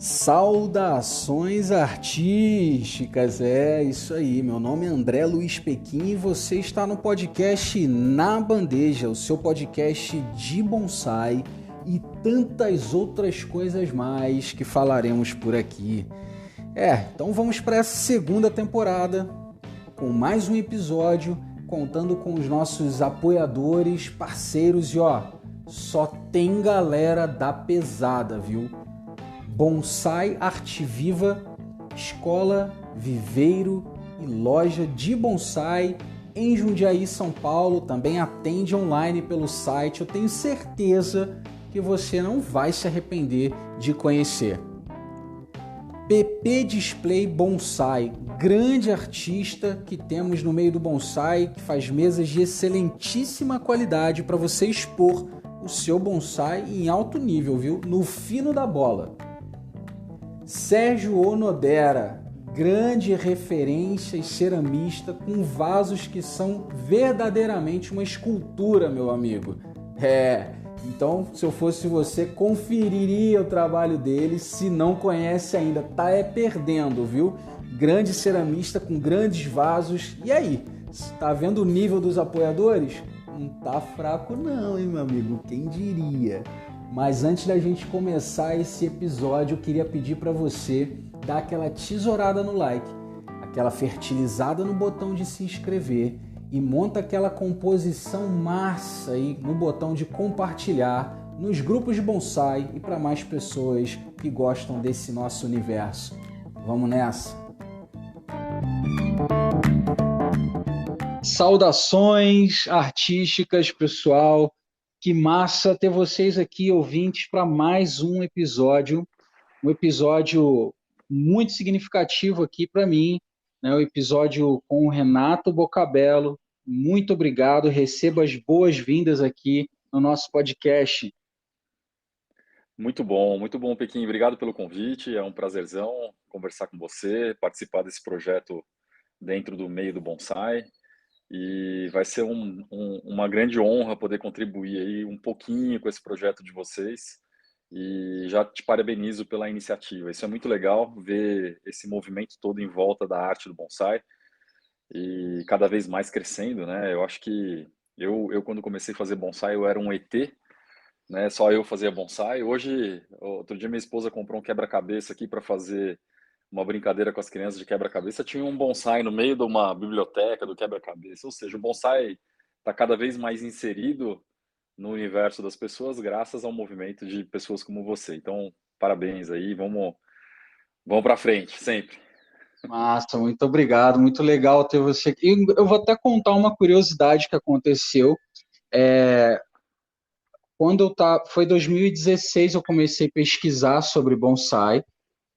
Saudações artísticas, é isso aí. Meu nome é André Luiz Pequim e você está no podcast Na Bandeja, o seu podcast de bonsai e tantas outras coisas mais que falaremos por aqui. Então vamos para essa segunda temporada com mais um episódio, contando com os nossos apoiadores, parceiros só tem galera da pesada, viu? Bonsai Arte Viva, escola, viveiro e loja de bonsai em Jundiaí, São Paulo. Também atende online pelo site. Eu tenho certeza que você não vai se arrepender de conhecer. PP Display Bonsai, grande artista que temos no meio do bonsai, que faz mesas de excelentíssima qualidade para você expor o seu bonsai em alto nível, viu? No fino da bola. Sérgio Onodera, grande referência e ceramista com vasos que são verdadeiramente uma escultura, meu amigo. Então, se eu fosse você, conferiria o trabalho dele. Se não conhece ainda, tá perdendo, viu? Grande ceramista com grandes vasos. E aí, tá vendo o nível dos apoiadores? Não tá fraco não, hein, meu amigo? Quem diria? Mas antes da gente começar esse episódio, eu queria pedir para você dar aquela tesourada no like, aquela fertilizada no botão de se inscrever e monta aquela composição massa aí no botão de compartilhar nos grupos de bonsai e para mais pessoas que gostam desse nosso universo. Vamos nessa! Saudações artísticas, pessoal! Que massa ter vocês aqui, ouvintes, para mais um episódio muito significativo aqui para mim, né? O episódio com o Renato Bocabello. Muito obrigado, receba as boas-vindas aqui no nosso podcast. Muito bom, Pequim. Obrigado pelo convite. É um prazerzão conversar com você, participar desse projeto dentro do meio do bonsai. E vai ser uma grande honra poder contribuir aí um pouquinho com esse projeto de vocês. E já te parabenizo pela iniciativa. Isso é muito legal, ver esse movimento todo em volta da arte do bonsai e cada vez mais crescendo, né? Eu acho que eu quando comecei a fazer bonsai, eu era um ET, né? Só eu fazia bonsai. Hoje, outro dia minha esposa comprou um quebra-cabeça aqui para fazer uma brincadeira com as crianças de quebra-cabeça. Tinha um bonsai no meio de uma biblioteca do quebra-cabeça. Ou seja, o bonsai está cada vez mais inserido no universo das pessoas graças ao movimento de pessoas como você. Então, parabéns aí. Vamos para frente, sempre. Massa, muito obrigado, muito legal ter você aqui. Eu vou até contar uma curiosidade que aconteceu. Foi 2016 eu comecei a pesquisar sobre bonsai,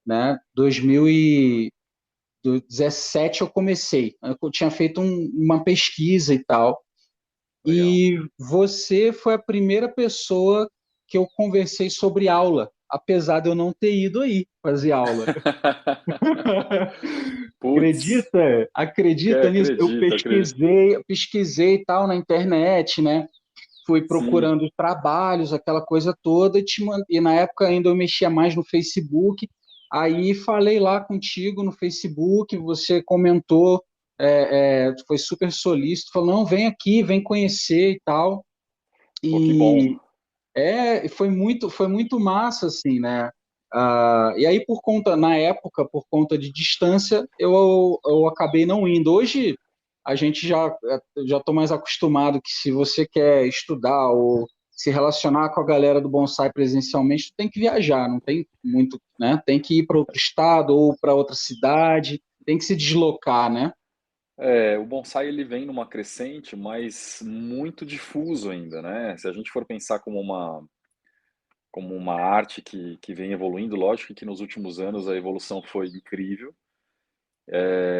né? 2017 eu comecei. Eu tinha feito uma pesquisa e tal. Legal. E você foi a primeira pessoa que eu conversei sobre aula, apesar de eu não ter ido aí fazer aula. Putz, Acredita nisso? Eu acredito. pesquisei e tal na internet, né? Fui Sim, procurando trabalhos, aquela coisa toda, e na época ainda eu mexia mais no Facebook. Aí falei lá contigo no Facebook, você comentou, foi super solícito, falou, não, vem aqui, vem conhecer e tal. pô, que bom. E foi muito massa, assim, né? E aí, na época, por conta de distância, eu acabei não indo. Hoje, a gente já estou mais acostumado que se você quer estudar ou se relacionar com a galera do bonsai presencialmente, tu tem que viajar, não tem muito, né? Tem que ir para outro estado ou para outra cidade, tem que se deslocar, né? O bonsai ele vem numa crescente, mas muito difuso ainda, né? Se a gente for pensar como uma arte que vem evoluindo, lógico que nos últimos anos a evolução foi incrível,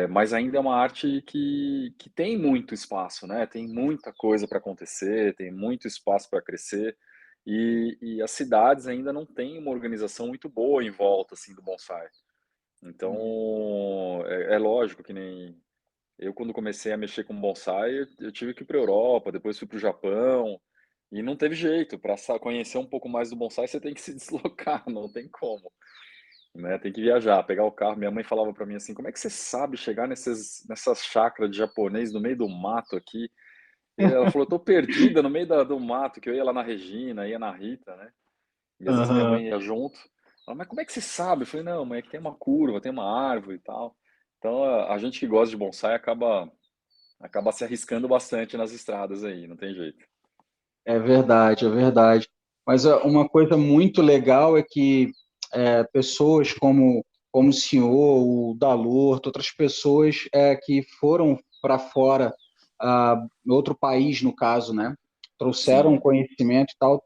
mas ainda é uma arte que tem muito espaço, né? Tem muita coisa para acontecer, tem muito espaço para crescer, e as cidades ainda não têm uma organização muito boa em volta assim do bonsai. Então é lógico que nem eu, quando comecei a mexer com bonsai, eu tive que ir para a Europa, depois fui para o Japão, e não teve jeito. Para conhecer um pouco mais do bonsai, você tem que se deslocar, não tem como. né? Tem que viajar, pegar o carro. Minha mãe falava para mim assim: como é que você sabe chegar nessas chácaras de japonês no meio do mato aqui? E ela falou: eu tô perdida no meio do mato, que eu ia lá na Regina, ia na Rita, né? E às vezes minha Aham. mãe ia junto. Ela, mas como é que você sabe? Eu falei: não, mãe, é que tem uma curva, tem uma árvore e tal. Então a gente que gosta de bonsai acaba se arriscando bastante nas estradas aí, não tem jeito. É verdade, é verdade. Mas uma coisa muito legal é que pessoas como o senhor, o Dalorto, outras pessoas que foram para fora, outro país, no caso, né? Trouxeram Sim. conhecimento e tal,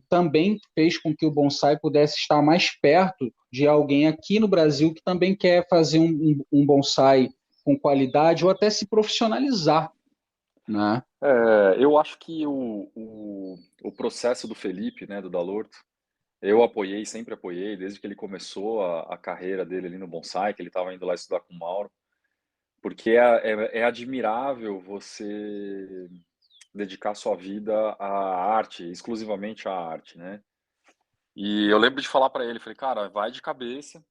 também fez com que o bonsai pudesse estar mais perto de alguém aqui no Brasil que também quer fazer um bonsai com qualidade ou até se profissionalizar, né? Eu acho que o processo do Felipe, né, do Dalorto, eu apoiei, sempre apoiei, desde que ele começou a carreira dele ali no bonsai, que ele estava indo lá estudar com o Mauro, porque é admirável você dedicar sua vida à arte, exclusivamente à arte, né? E eu lembro de falar para ele, falei, cara, vai de cabeça,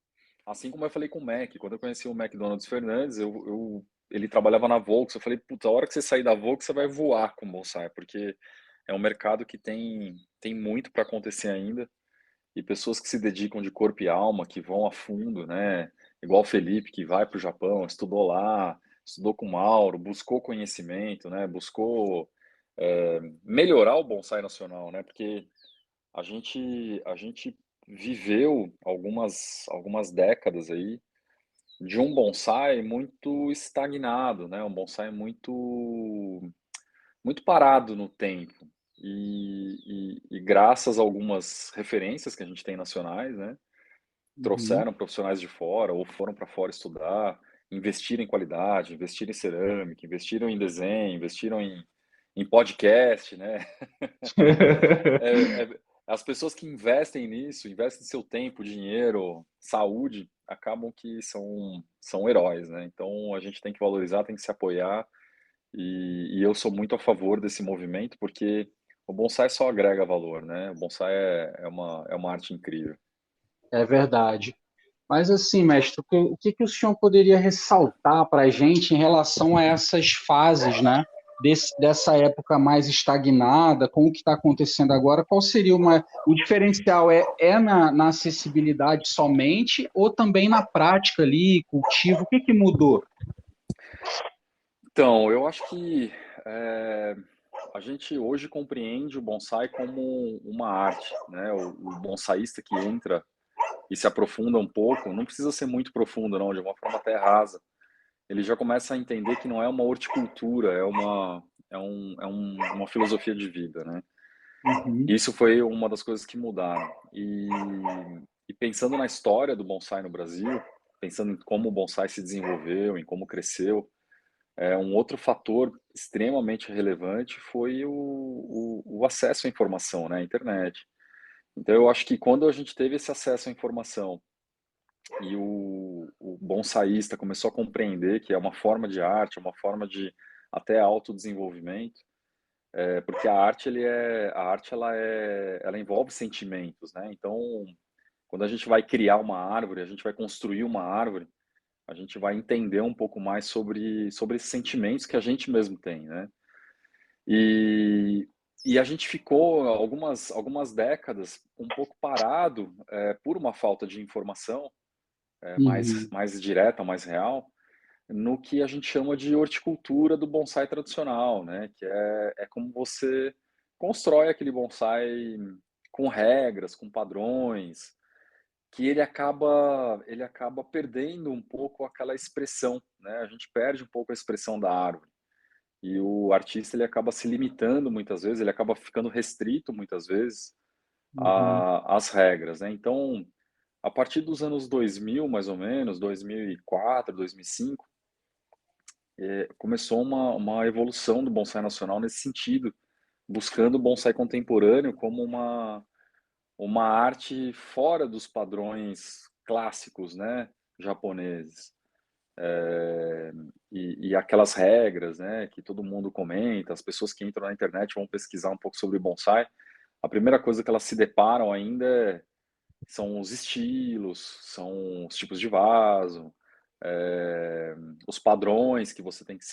assim como eu falei com o Mac, quando eu conheci o McDonald's Fernandes, ele trabalhava na Volks, eu falei, puta, a hora que você sair da Volks, você vai voar com o bonsai, porque é um mercado que tem muito para acontecer ainda, e pessoas que se dedicam de corpo e alma, que vão a fundo, né? Igual o Felipe, que vai para o Japão, estudou lá, estudou com o Mauro, buscou conhecimento, né? Buscou melhorar o bonsai nacional, né? Porque a gente viveu algumas décadas aí de um bonsai muito estagnado, né? Um bonsai muito parado no tempo. E graças a algumas referências que a gente tem nacionais, né? Uhum. Trouxeram profissionais de fora ou foram para fora estudar, investiram em qualidade, investiram em cerâmica, investiram em desenho, investiram em podcast, né? É, as pessoas que investem nisso, investem seu tempo, dinheiro, saúde, acabam que são heróis, né? Então a gente tem que valorizar, tem que se apoiar, e eu sou muito a favor desse movimento, porque o bonsai só agrega valor, né? O bonsai é uma arte incrível. É verdade. Mas assim, mestre, o que o senhor poderia ressaltar para a gente em relação a essas fases, né? Dessa época mais estagnada, com o que está acontecendo agora, qual seria o diferencial? É na acessibilidade somente ou também na prática ali, cultivo? O que mudou? Então, eu acho que eh, a gente hoje compreende o bonsai como uma arte, né? O bonsaísta que entra e se aprofunda um pouco, não precisa ser muito profundo, não, de uma forma até rasa. Ele já começa a entender que não é uma horticultura, uma filosofia de vida, né? Uhum, Isso foi uma das coisas que mudaram. E pensando na história do bonsai no Brasil, pensando em como o bonsai se desenvolveu, em como cresceu, um outro fator extremamente relevante foi o acesso à informação, né? A internet. Então, eu acho que quando a gente teve esse acesso à informação e o bonsaísta começou a compreender que é uma forma de arte, é uma forma de até autodesenvolvimento, porque ela envolve sentimentos, né? Então, quando a gente vai criar uma árvore, a gente vai construir uma árvore, a gente vai entender um pouco mais sobre esses sentimentos que a gente mesmo tem, né? E, e a gente ficou algumas décadas um pouco parado por uma falta de informação uhum, mais direta, mais real, no que a gente chama de horticultura do bonsai tradicional, né? Que é como você constrói aquele bonsai com regras, com padrões, que ele acaba perdendo um pouco aquela expressão, né? A gente perde um pouco a expressão da árvore. E o artista ele acaba se limitando muitas vezes, ele acaba ficando restrito muitas vezes uhum. às regras, né? Então, a partir dos anos 2000, mais ou menos, 2004, 2005, começou uma evolução do bonsai nacional nesse sentido, buscando o bonsai contemporâneo como uma arte fora dos padrões clássicos, né, japoneses. E aquelas regras, né, que todo mundo comenta, as pessoas que entram na internet vão pesquisar um pouco sobre bonsai, a primeira coisa que elas se deparam ainda são os estilos, são os tipos de vaso, é, os padrões que você tem que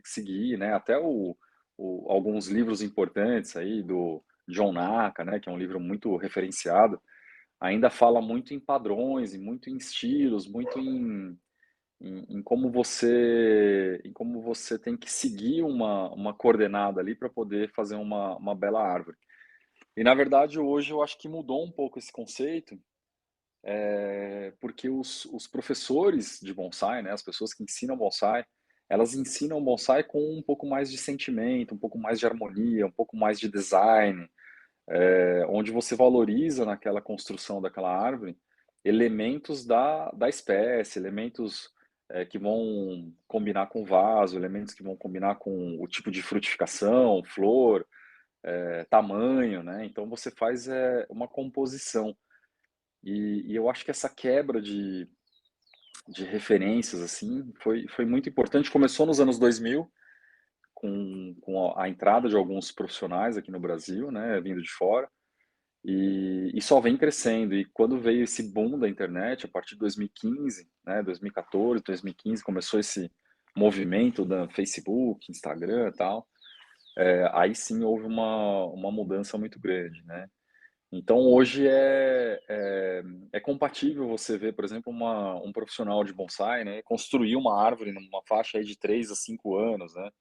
seguir, né? Até alguns livros importantes aí do John Naka, né? Que é um livro muito referenciado, ainda fala muito em padrões, e muito em estilos, muito em como você tem que seguir uma coordenada ali para poder fazer uma bela árvore. E na verdade hoje eu acho que mudou um pouco esse conceito, porque os professores de bonsai, né, as pessoas que ensinam bonsai, elas ensinam bonsai com um pouco mais de sentimento, um pouco mais de harmonia, um pouco mais de design, onde você valoriza naquela construção daquela árvore elementos da espécie, elementos que vão combinar com o vaso, elementos que vão combinar com o tipo de frutificação, flor, tamanho, né? Então você faz uma composição. E eu acho que essa quebra de referências assim foi muito importante. Começou nos anos 2000 com a entrada de alguns profissionais aqui no Brasil, né, vindo de fora, e só vem crescendo. E quando veio esse boom da internet, a partir de 2015, né, 2014, 2015, começou esse movimento da Facebook, Instagram e tal, aí sim houve uma mudança muito grande, né? Então hoje é compatível você ver, por exemplo, um profissional de bonsai, né, construir uma árvore numa faixa aí de 3 a 5 anos, né?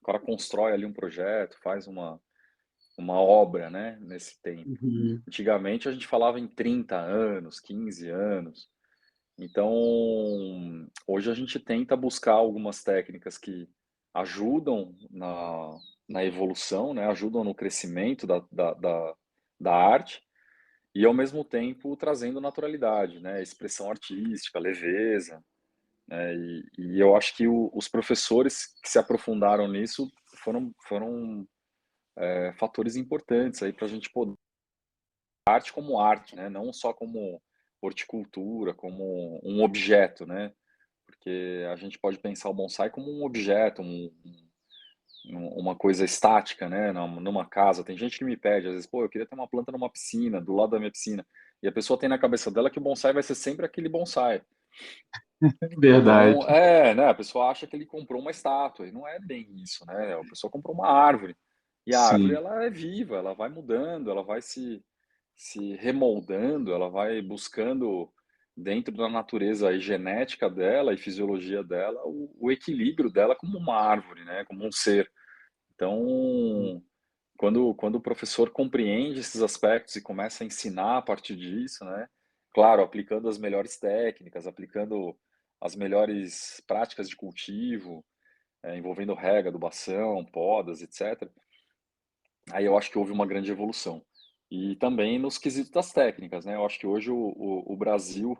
O cara constrói ali um projeto, faz uma obra, né, nesse tempo. Uhum. Antigamente a gente falava em 30 anos, 15 anos. Então, hoje a gente tenta buscar algumas técnicas que ajudam na evolução, né, ajudam no crescimento da arte, e ao mesmo tempo trazendo naturalidade, né, expressão artística, leveza, né, e eu acho que os professores que se aprofundaram nisso foram fatores importantes aí para a gente poder arte como arte, né, não só como horticultura, como um objeto, né, porque a gente pode pensar o bonsai como um objeto, uma coisa estática, né, numa casa. Tem gente que me pede, às vezes, pô, eu queria ter uma planta numa piscina, do lado da minha piscina. E a pessoa tem na cabeça dela que o bonsai vai ser sempre aquele bonsai. Então, Verdade. né, a pessoa acha que ele comprou uma estátua, e não é bem isso, né? A pessoa comprou uma árvore. E a árvore, Sim. ela é viva, ela vai mudando, ela vai se remoldando, ela vai buscando dentro da natureza e genética dela e fisiologia dela o equilíbrio dela como uma árvore, né? Como um ser. Então, quando o professor compreende esses aspectos e começa a ensinar a partir disso, né? Claro, aplicando as melhores técnicas, aplicando as melhores práticas de cultivo, envolvendo rega, adubação, podas, etc. Aí eu acho que houve uma grande evolução. E também nos quesitos das técnicas, né? Eu acho que hoje o Brasil,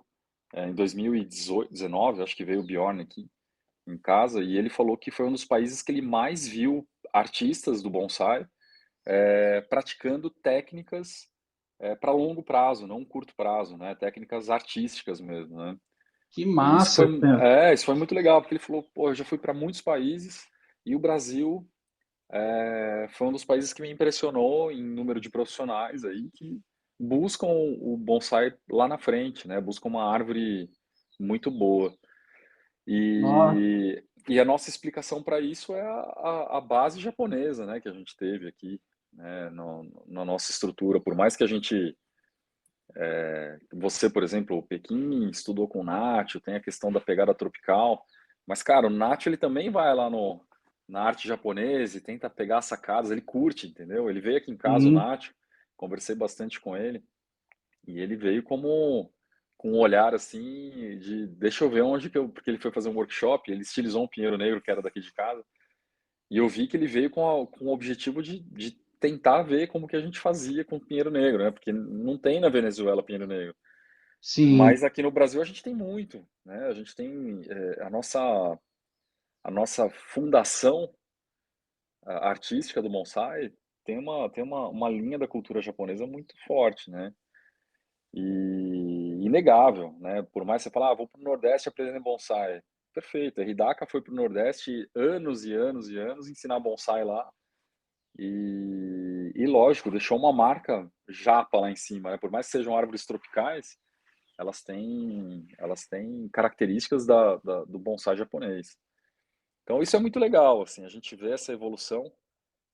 em 2018, 19, acho que veio o Bjorn aqui em casa e ele falou que foi um dos países que ele mais viu artistas do bonsai praticando técnicas para longo prazo, não curto prazo, né? Técnicas artísticas mesmo, né? Que E massa, Pedro. isso foi muito legal, porque ele falou, pô, eu já fui para muitos países e o Brasil foi um dos países que me impressionou em número de profissionais aí que buscam o bonsai lá na frente, né? Buscam uma árvore muito boa. Nossa. E a nossa explicação para isso é a base japonesa, né, que a gente teve aqui, né, na nossa estrutura. Por mais que a gente, você, por exemplo, o Pequim estudou com o Nacho, tem a questão da pegada tropical, mas, cara, o Nacho ele também vai lá na arte japonesa e tenta pegar sacadas, ele curte, entendeu? Ele veio aqui em casa, o Sim. Nacho, conversei bastante com ele, e ele veio com um olhar assim de deixa eu ver onde que eu, porque ele foi fazer um workshop, ele estilizou um pinheiro negro que era daqui de casa, e eu vi que ele veio com o objetivo de tentar ver como que a gente fazia com o pinheiro negro, né? Porque não tem na Venezuela pinheiro negro. Sim. Mas aqui no Brasil a gente tem muito, né? A gente tem a nossa fundação artística do bonsai tem uma linha da cultura japonesa muito forte, né? E inegável, né? Por mais que você fale, vou para o Nordeste aprender bonsai. Perfeito. A Hidaka foi para o Nordeste anos e anos e anos ensinar bonsai lá. E lógico, deixou uma marca japa lá em cima, né? Por mais que sejam árvores tropicais, elas têm características do bonsai japonês. Então isso é muito legal, assim, a gente vê essa evolução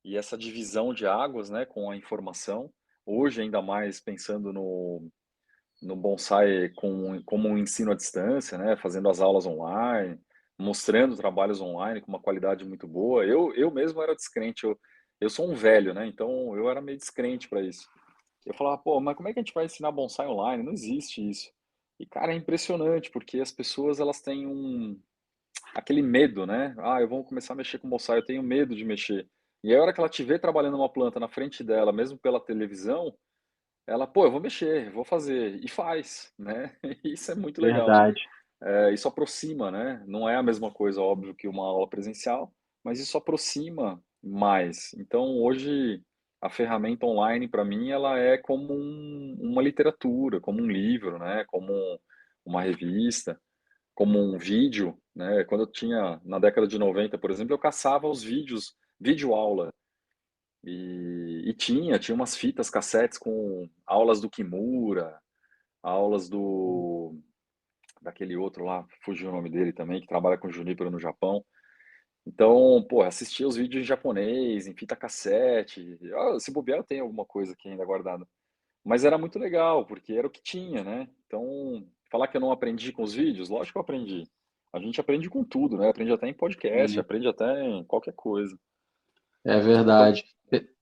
e essa divisão de águas, né, com a informação. Hoje, ainda mais pensando no bonsai como um ensino à distância, né, fazendo as aulas online, mostrando trabalhos online com uma qualidade muito boa. Eu mesmo era descrente, eu sou um velho, né, então eu era meio descrente para isso. Eu falava: "Pô, mas como é que a gente vai ensinar bonsai online? Não existe isso". E, cara, é impressionante, porque as pessoas elas têm aquele medo, né? "Ah, eu vou começar a mexer com bonsai, eu tenho medo de mexer". E aí a hora que ela te vê trabalhando uma planta na frente dela, mesmo pela televisão, ela: "Pô, eu vou mexer, vou fazer", e faz, né? Isso é muito legal. Verdade. Isso aproxima, né? Não é a mesma coisa, óbvio, que uma aula presencial, mas isso aproxima mais. Então, hoje, a ferramenta online, para mim, ela é como uma literatura, como um livro, né? Como uma revista, como um vídeo, né? Quando eu tinha, na década de 90, por exemplo, eu caçava os vídeos, vídeo aula, e tinha umas fitas cassetes com aulas do Kimura, aulas daquele outro lá, fugiu o nome dele também, que trabalha com Junípero no Japão. Então, pô, assistia os vídeos em japonês, em fita cassete. Se bobear, eu tenho alguma coisa aqui ainda guardada. Mas era muito legal, porque era o que tinha, né? Então, falar que eu não aprendi com os vídeos, lógico que eu aprendi. A gente aprende com tudo, né? Aprende até em podcast, Sim, aprende até em qualquer coisa. é Então, verdade.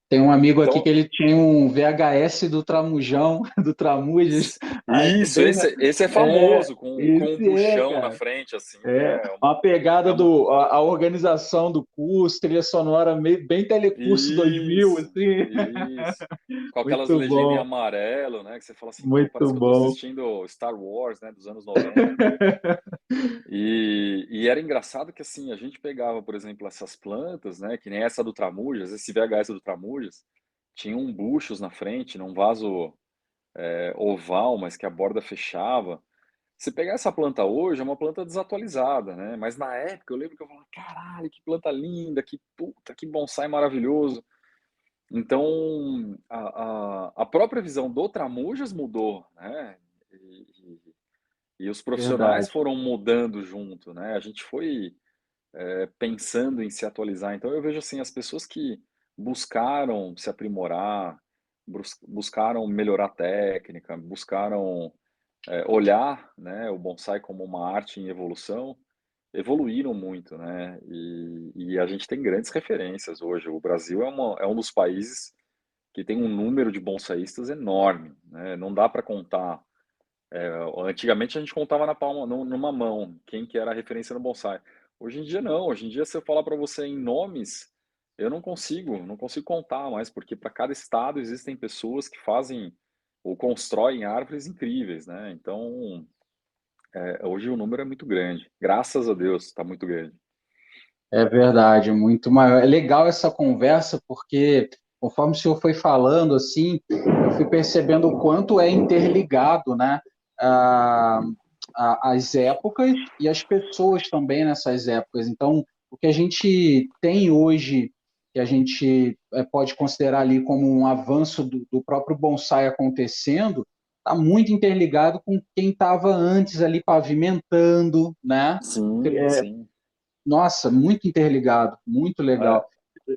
Tem um amigo aqui que então ele tinha um VHS do Tramujão, do Tramujas. Aí, isso, bem, esse é é, famoso, com um esse é, buchão na cara. frente, assim, É, é uma pegada é uma, a organização do curso, trilha sonora bem Telecurso 2000, isso, assim. isso. Com aquelas Muito legendas em bom, amarelo, né? Que você fala assim, pô, muito parece que eu tô bom. assistindo Star Wars, né? Dos anos 90. E era engraçado que, assim, a gente pegava, por exemplo, essas plantas, né? Que nem essa do Tramujas, esse VHS do Tramujas, tinha buchos na frente, num vaso oval, mas que a borda fechava. Se pegar essa planta hoje, é uma planta desatualizada, né? Mas na época eu lembro que eu falava, caralho, que planta linda, que puta, que bonsai maravilhoso. Então, a própria visão do Tramujas mudou, né? E, e os profissionais Verdade. foram mudando junto, né? A gente foi pensando em se atualizar. Então, eu vejo assim, as pessoas que buscaram se aprimorar, buscaram melhorar a técnica, buscaram olhar, né, o bonsai como uma arte em evolução, evoluíram muito, né? E a gente tem grandes referências hoje. O Brasil é um dos países que tem um número de bonsaístas enorme, né? Não dá para contar. Antigamente a gente contava na palma, numa mão, quem que era a referência no bonsai. Hoje em dia não. Hoje em dia, se eu falar para você em nomes, eu não consigo contar mais, porque para cada estado existem pessoas que fazem ou constroem árvores incríveis, né? Então, hoje o número é muito grande. Graças a Deus, está muito grande. É verdade, muito maior. É legal essa conversa porque, conforme o senhor foi falando, assim, eu fui percebendo o quanto é interligado, né, a- as épocas e as pessoas também nessas épocas. Então, o que a gente tem hoje, que a gente pode considerar ali como um avanço do próprio bonsai acontecendo, está muito interligado com quem estava antes ali pavimentando, né? Sim, sim. Nossa, muito interligado, muito É, legal.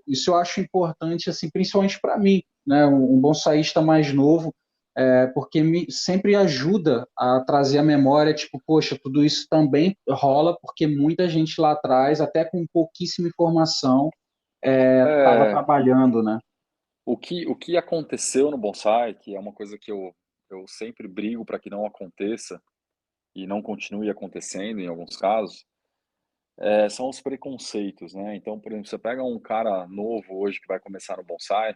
Isso eu acho importante, assim, principalmente para mim, né, um bonsaísta mais novo, porque sempre ajuda a trazer a memória, tipo, poxa, tudo isso também rola porque muita gente lá atrás, até com pouquíssima informação, estava é, trabalhando, né? o que aconteceu no bonsai, que é uma coisa que eu sempre brigo para que não aconteça e não continue acontecendo em alguns casos, são os preconceitos, né? Então, por exemplo, você pega um cara novo hoje que vai começar no bonsai,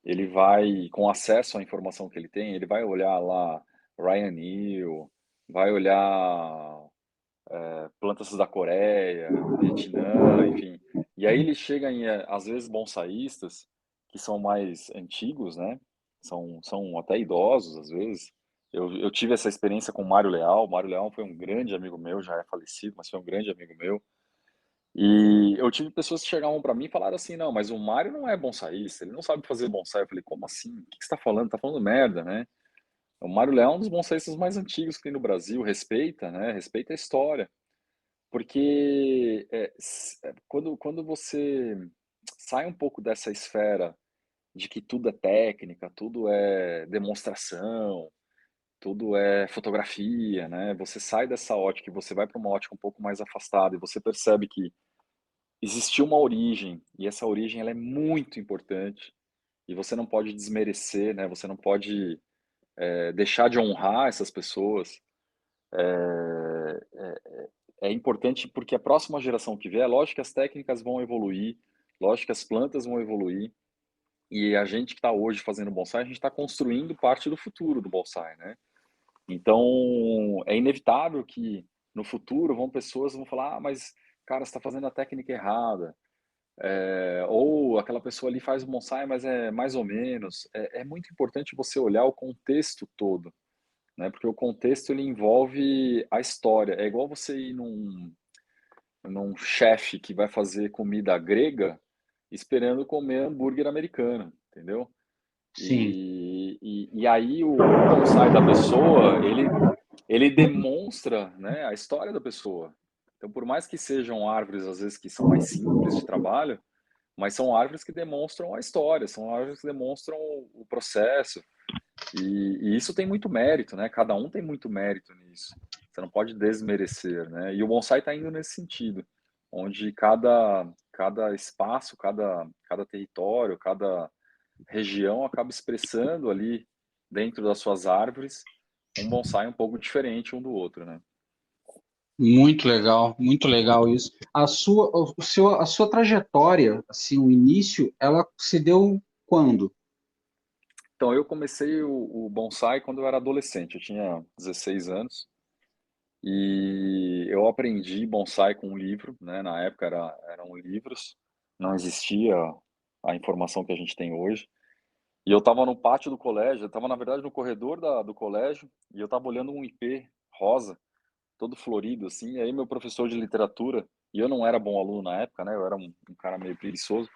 ele vai, com acesso à informação que ele tem, ele vai olhar lá Ryan Neal, vai olhar plantas da Coreia, Vietnã, enfim. E aí ele chega em, às vezes, bonsaístas que são mais antigos, né? São até idosos, às vezes. Eu tive essa experiência com o Mário Leal. O Mário Leal foi um grande amigo meu, já é falecido, mas foi um grande amigo meu. E eu tive pessoas que chegavam para mim e falaram assim: não, mas o Mário não é bonsaísta, ele não sabe fazer bonsai. Eu falei: como assim? O que você está falando? Tá falando merda, né? O Mário Leão é um dos bonsaístas mais antigos que tem no Brasil, respeita, né? Respeita a história. Porque quando você sai um pouco dessa esfera de que tudo é técnica, tudo é demonstração, tudo é fotografia, né? Você sai dessa ótica e você vai para uma ótica um pouco mais afastada e você percebe que existiu uma origem e essa origem ela é muito importante e você não pode desmerecer, né? Você não pode deixar de honrar essas pessoas. É importante porque a próxima geração que vier, lógico que as técnicas vão evoluir, lógico que as plantas vão evoluir, e a gente que está hoje fazendo bonsai, a gente está construindo parte do futuro do bonsai, né? Então, é inevitável que no futuro pessoas vão falar, ah, mas cara, você está fazendo a técnica errada, ou aquela pessoa ali faz o bonsai, mas é mais ou menos. É muito importante você olhar o contexto todo, né? Porque o contexto ele envolve a história. É igual você ir num chefe que vai fazer comida grega esperando comer hambúrguer americano, entendeu? Sim. E aí o bonsai da pessoa, ele demonstra, né, a história da pessoa. Então, por mais que sejam árvores, às vezes, que são mais simples de trabalho, mas são árvores que demonstram a história, são árvores que demonstram o processo. E isso tem muito mérito, né? Cada um tem muito mérito nisso. Você não pode desmerecer, né? E o bonsai está indo nesse sentido, onde cada espaço, cada território, cada região acaba expressando ali dentro das suas árvores um bonsai um pouco diferente um do outro, né? Muito legal isso. A sua trajetória, assim, o início, ela se deu quando? Então, eu comecei o bonsai quando eu era adolescente, eu tinha 16 anos, e eu aprendi bonsai com um livro, né? Na época eram livros, não existia a informação que a gente tem hoje. E eu estava no pátio do colégio, eu estava, na verdade, no corredor do colégio, e eu estava olhando um ipê rosa, todo florido, assim, e aí meu professor de literatura, e eu não era bom aluno na época, né? Eu era um cara meio preguiçoso.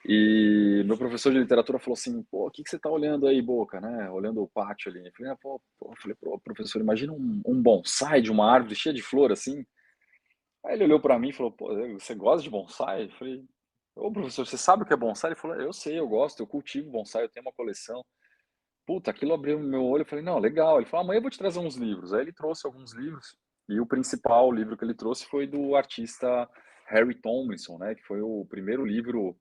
E meu professor de literatura falou assim: pô, o que que você tá olhando aí, Boca, né? Olhando o pátio ali. Eu falei, pô, professor, imagina um bonsai de uma árvore cheia de flor assim. Aí ele olhou para mim e falou: pô, você gosta de bonsai? Eu falei: ô, professor, você sabe o que é bonsai? Ele falou: eu sei, eu gosto, eu cultivo bonsai, eu tenho uma coleção. Puta, aquilo abriu meu olho. Eu falei: não, legal. Ele falou: amanhã eu vou te trazer uns livros. Aí ele trouxe alguns livros. E o principal livro que ele trouxe foi do artista Harry Tomlinson, né? Que foi o primeiro livro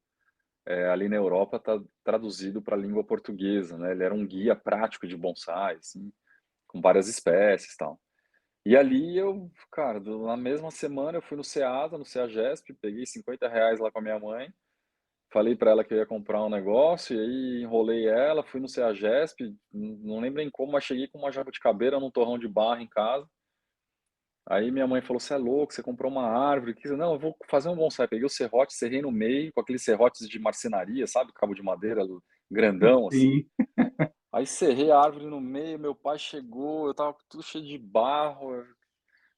ali na Europa tá traduzido para a língua portuguesa, né? Ele era um guia prático de bonsai, assim, com várias espécies e tal. E ali eu, cara, na mesma semana eu fui no Ceasa, no Ceagesp, peguei R$ 50 lá com a minha mãe, falei para ela que eu ia comprar um negócio, e aí enrolei ela, fui no Ceagesp, não lembro em como, mas cheguei com uma jabuticabeira num torrão de barro em casa. Aí minha mãe falou: você é louco, você comprou uma árvore. Não, eu vou fazer um bonsai. Peguei o serrote, serrei no meio, com aqueles serrotes de marcenaria, sabe? Cabo de madeira grandão, assim. Sim. Aí serrei a árvore no meio, meu pai chegou, eu tava tudo cheio de barro.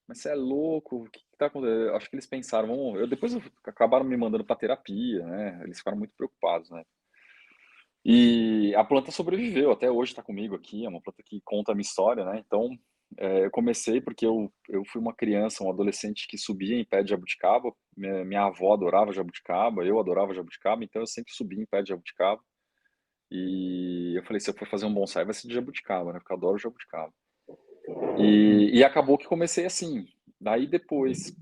Mas você é louco, o que que tá acontecendo? Eu acho que eles pensaram, acabaram me mandando para terapia, né? Eles ficaram muito preocupados, né? E a planta sobreviveu, até hoje está comigo aqui, é uma planta que conta a minha história, né? Então, eu comecei porque eu fui uma criança, um adolescente que subia em pé de jabuticaba. Minha avó adorava jabuticaba, eu adorava jabuticaba, então eu sempre subia em pé de jabuticaba. E eu falei: se eu for fazer um bonsai, vai ser de jabuticaba, né? Porque eu adoro jabuticaba. E acabou que comecei assim. Daí depois,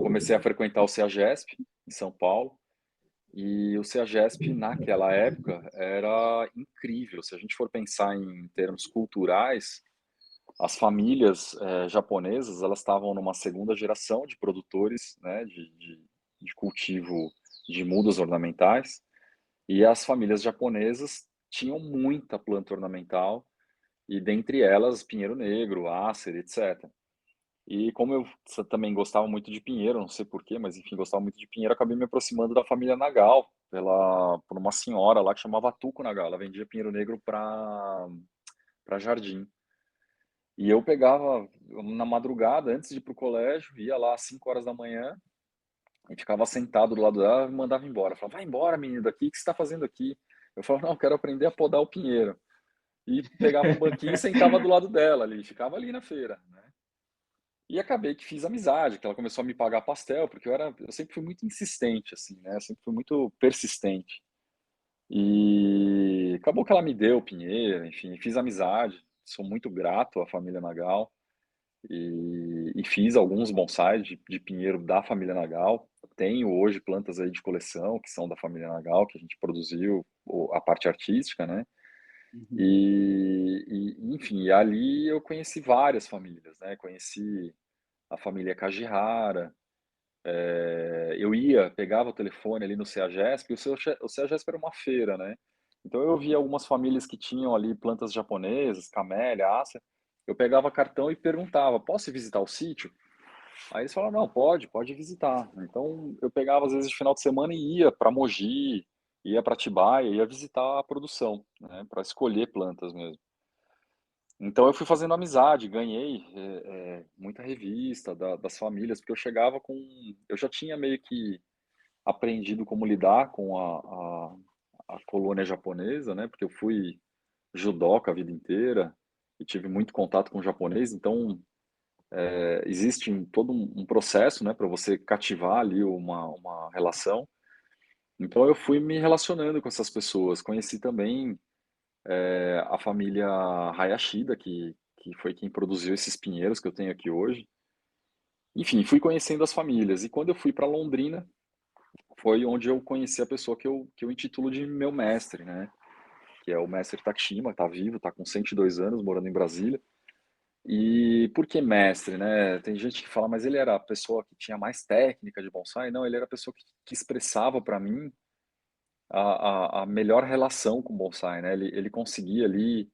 comecei a frequentar o CEAGESP, em São Paulo. E o CEAGESP, naquela época, era incrível. Se a gente for pensar em termos culturais, as famílias japonesas, elas estavam numa segunda geração de produtores, né, de cultivo de mudas ornamentais. E as famílias japonesas tinham muita planta ornamental, e dentre elas pinheiro negro, ácer, etc. E como eu também gostava muito de pinheiro, não sei porquê, mas enfim, gostava muito de pinheiro, acabei me aproximando da família Nagal, por uma senhora lá que chamava Tuco Nagal. Ela vendia pinheiro negro para jardim. E eu pegava na madrugada, antes de ir para o colégio, ia lá às 5 horas da manhã, e ficava sentado do lado dela e mandava embora. Falava, vai embora, menino, daqui, o que você está fazendo aqui? Eu falava, não, eu quero aprender a podar o pinheiro. E pegava um banquinho e sentava do lado dela ali, ficava ali na feira, né? E acabei que fiz amizade, que ela começou a me pagar pastel, porque eu sempre fui muito insistente, assim, né? Eu sempre fui muito persistente. E acabou que ela me deu o pinheiro, enfim, fiz amizade. Sou muito grato à família Nagal e fiz alguns bonsais de pinheiro da família Nagal. Tenho hoje plantas aí de coleção que são da família Nagal, que a gente produziu a parte artística, né? Uhum. Enfim, ali eu conheci várias famílias, né? Conheci a família Kajihara. Eu pegava o telefone ali no CEAGESP, e o CEAGESP era uma feira, né? Então eu via algumas famílias que tinham ali plantas japonesas, camélia, ácer. Eu pegava cartão e perguntava, posso ir visitar o sítio? Aí eles falaram, não, pode visitar. Então eu pegava às vezes de final de semana e ia para Mogi, ia para Atibaia, ia visitar a produção, né? Para escolher plantas mesmo. Então eu fui fazendo amizade, ganhei muita revista das famílias, porque eu já tinha meio que aprendido como lidar com a colônia japonesa, né? Porque eu fui judoca a vida inteira e tive muito contato com o japonês, então existe todo um processo, né, para você cativar ali uma relação. Então eu fui me relacionando com essas pessoas, conheci também a família Hayashida, que foi quem produziu esses pinheiros que eu tenho aqui hoje. Enfim, fui conhecendo as famílias. E quando eu fui para Londrina, foi onde eu conheci a pessoa que eu intitulo de meu mestre, né? Que é o mestre Takashima, tá vivo, tá com 102 anos, morando em Brasília. E por que mestre, né? Tem gente que fala, mas ele era a pessoa que tinha mais técnica de bonsai. Não, ele era a pessoa que expressava para mim a melhor relação com o bonsai, né? Ele conseguia ali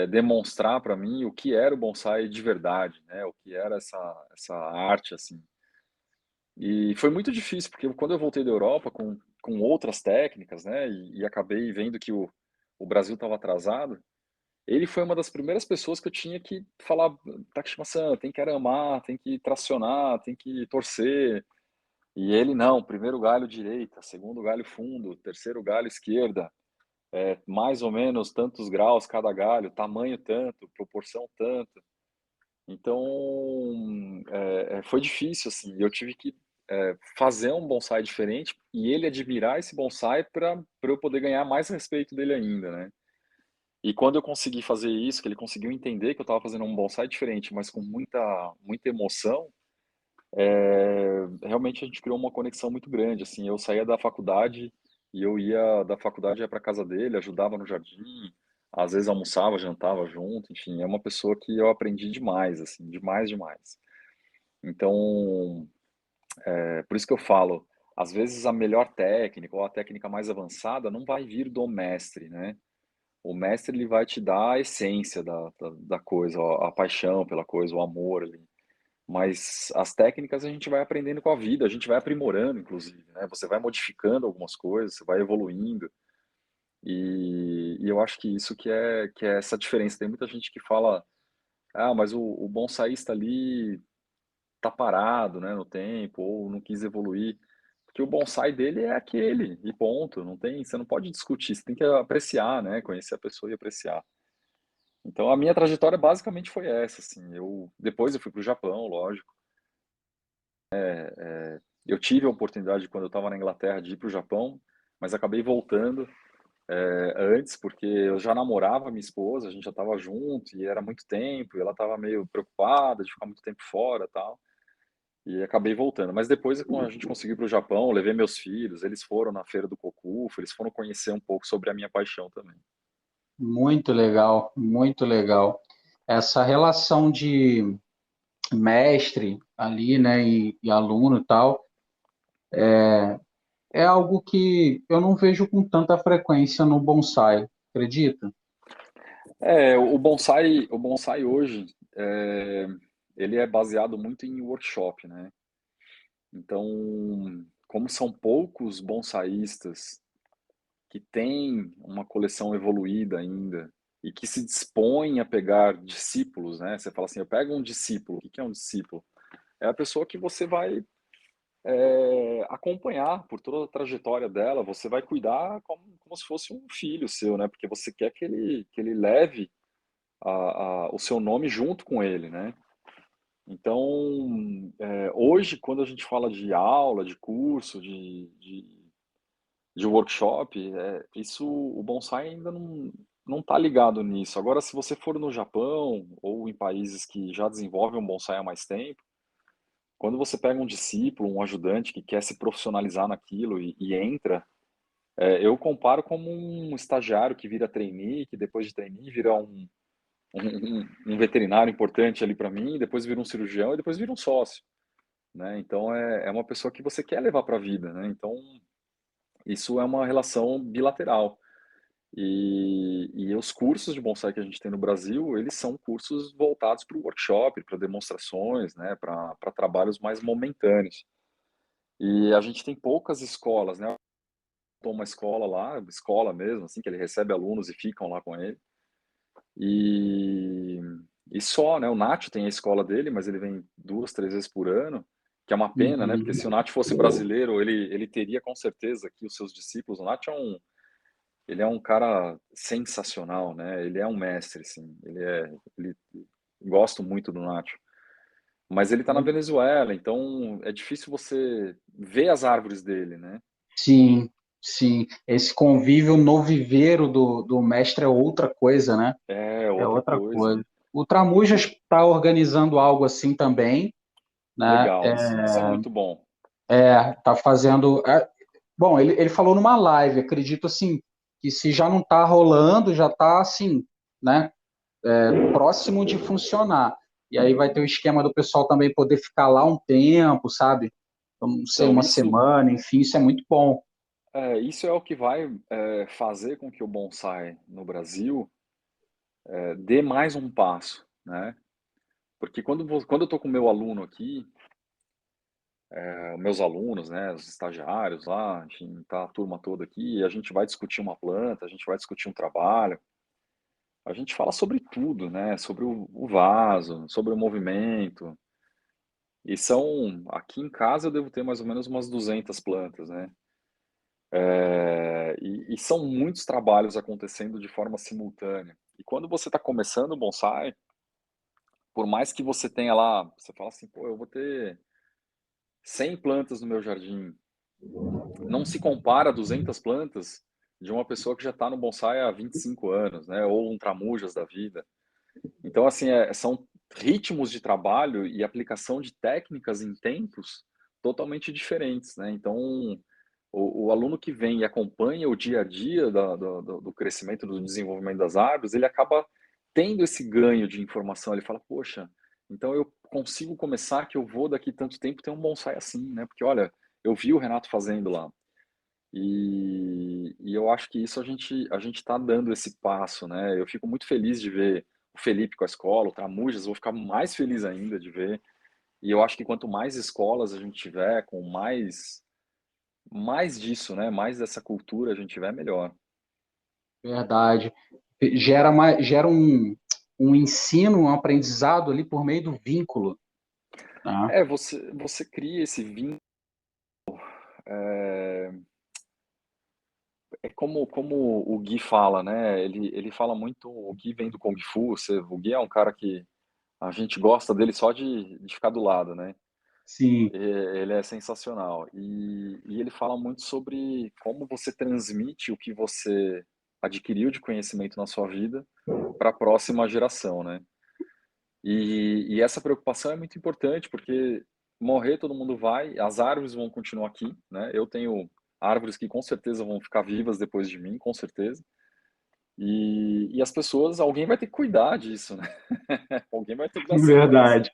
demonstrar para mim o que era o bonsai de verdade, né? O que era essa arte, assim. E foi muito difícil, porque quando eu voltei da Europa com outras técnicas, né? E acabei vendo que o Brasil estava atrasado, ele foi uma das primeiras pessoas que eu tinha que falar, Takashima-san, tem que aramar, tem que tracionar, tem que torcer. E ele não, primeiro galho direita, segundo galho fundo, terceiro galho esquerda, mais ou menos tantos graus cada galho, tamanho tanto, proporção tanto. Então, foi difícil, assim, eu tive que fazer um bonsai diferente e ele admirar esse bonsai para eu poder ganhar mais respeito dele ainda, né? E quando eu consegui fazer isso, que ele conseguiu entender que eu estava fazendo um bonsai diferente, mas com muita emoção, realmente a gente criou uma conexão muito grande, assim, eu saía da faculdade e eu ia da faculdade ia para casa dele, ajudava no jardim, às vezes almoçava, jantava junto, enfim, é uma pessoa que eu aprendi demais, assim, demais, demais. Então, por isso que eu falo, às vezes a melhor técnica ou a técnica mais avançada não vai vir do mestre, né? O mestre ele vai te dar a essência da coisa, a paixão pela coisa, o amor ali. Mas as técnicas a gente vai aprendendo com a vida, a gente vai aprimorando, inclusive, né? Você vai modificando algumas coisas, você vai evoluindo. E eu acho que isso que é essa diferença. Tem muita gente que fala, ah, mas o bonsaísta ali tá parado, né, no tempo, ou não quis evoluir. Porque o bonsai dele é aquele, e ponto. Não tem, você não pode discutir, você tem que apreciar, né? Conhecer a pessoa e apreciar. Então a minha trajetória basicamente foi essa, assim. Depois eu fui para o Japão, lógico. Eu tive a oportunidade quando eu estava na Inglaterra de ir para o Japão, mas acabei voltando antes porque eu já namorava minha esposa, a gente já estava junto e era muito tempo, e ela estava meio preocupada de ficar muito tempo fora, tal. E acabei voltando. Mas depois, quando a gente conseguiu ir para o Japão, eu levei meus filhos, eles foram na feira do Cocufa, eles foram conhecer um pouco sobre a minha paixão também. Muito legal, muito legal. Essa relação de mestre ali, né, e aluno e tal, é algo que eu não vejo com tanta frequência no bonsai, acredita? O bonsai hoje, ele é baseado muito em workshop, né? Então, como são poucos bonsaístas que têm uma coleção evoluída ainda e que se dispõem a pegar discípulos, né? Você fala assim, eu pego um discípulo. O que é um discípulo? É a pessoa que você vai acompanhar por toda a trajetória dela. Você vai cuidar como se fosse um filho seu, né? Porque você quer que ele leve o seu nome junto com ele, né? Então, hoje, quando a gente fala de aula, de curso, de workshop, isso, o bonsai ainda não está ligado nisso. Agora, se você for no Japão ou em países que já desenvolvem um bonsai há mais tempo, quando você pega um discípulo, um ajudante que quer se profissionalizar naquilo e entra, eu comparo como um estagiário que vira trainee, que depois de trainee vira um veterinário importante ali para mim, depois vira um cirurgião e depois vira um sócio, né? Então é uma pessoa que você quer levar para a vida, né? Então isso é uma relação bilateral. E os cursos de bonsai que a gente tem no Brasil, eles são cursos voltados para o workshop, para demonstrações, né? Para trabalhos mais momentâneos. E a gente tem poucas escolas, né? Tem uma escola lá, escola mesmo, assim, que ele recebe alunos e ficam lá com ele. E, e só, né? O Nath tem a escola dele, mas ele vem 2, 3 vezes por ano, que é uma pena, né? Porque se o Uhum. Nath fosse brasileiro, ele teria com certeza aqui os seus discípulos. O Nath ele é um cara sensacional, né? Ele é um mestre, assim. Ele gosto muito do Nath. Mas ele está na Venezuela, então é difícil você ver as árvores dele, né? Sim, sim. Esse convívio no viveiro do mestre é outra coisa, né? É É outra outra coisa. coisa. O Tramujas está organizando algo assim também, né? Legal, isso é muito bom. Tá fazendo. Bom, ele falou numa live, acredito assim, que se já não está rolando, já está assim, né? Próximo de funcionar. E aí vai ter o esquema do pessoal também poder ficar lá um tempo, sabe? Então, não sei, Então, uma semana, enfim, isso é muito bom. isso é o que vai fazer com que o bonsai no Brasil dê mais um passo, né? Porque quando eu estou com o meu aluno aqui, meus alunos, né, os estagiários lá, enfim, tá a turma toda aqui, e a gente vai discutir uma planta, a gente vai discutir um trabalho, a gente fala sobre tudo, né? Sobre o vaso, sobre o movimento. E aqui em casa eu devo ter mais ou menos umas 200 plantas, né? E são muitos trabalhos acontecendo de forma simultânea. E quando você está começando o bonsai, por mais que você tenha lá, você fala assim, pô, eu vou ter 100 plantas no meu jardim. Não se compara a 200 plantas de uma pessoa que já está no bonsai há 25 anos, né? Ou um tramujas da vida. Então, assim, são ritmos de trabalho e aplicação de técnicas em tempos totalmente diferentes, né? Então, o aluno que vem e acompanha o dia a dia do crescimento, do desenvolvimento das árvores, ele acaba tendo esse ganho de informação. Ele fala, poxa, então eu consigo começar que eu vou daqui tanto tempo ter um bonsai assim, né? Porque, olha, eu vi o Renato fazendo lá. E eu acho que isso a gente está dando esse passo, né? Eu fico muito feliz de ver o Felipe com a escola, o Tramujas, vou ficar mais feliz ainda de ver. E eu acho que quanto mais escolas a gente tiver, com mais disso, né? Mais dessa cultura a gente tiver, melhor. Verdade. Gera um ensino, um aprendizado ali por meio do vínculo, né? Você cria esse vínculo. É, é como o Gui fala, né? Ele fala muito. O Gui vem do Kung Fu. O Gui é um cara que a gente gosta dele só de ficar do lado, né? Sim, Ele é sensacional. E ele fala muito sobre como você transmite o que você adquiriu de conhecimento na sua vida para a próxima geração, né? E essa preocupação é muito importante, porque morrer todo mundo vai, as árvores vão continuar aqui, né? Eu tenho árvores que com certeza vão ficar vivas depois de mim, com certeza. E as pessoas, alguém vai ter que cuidar disso, né? Alguém vai ter que dar sequência. verdade.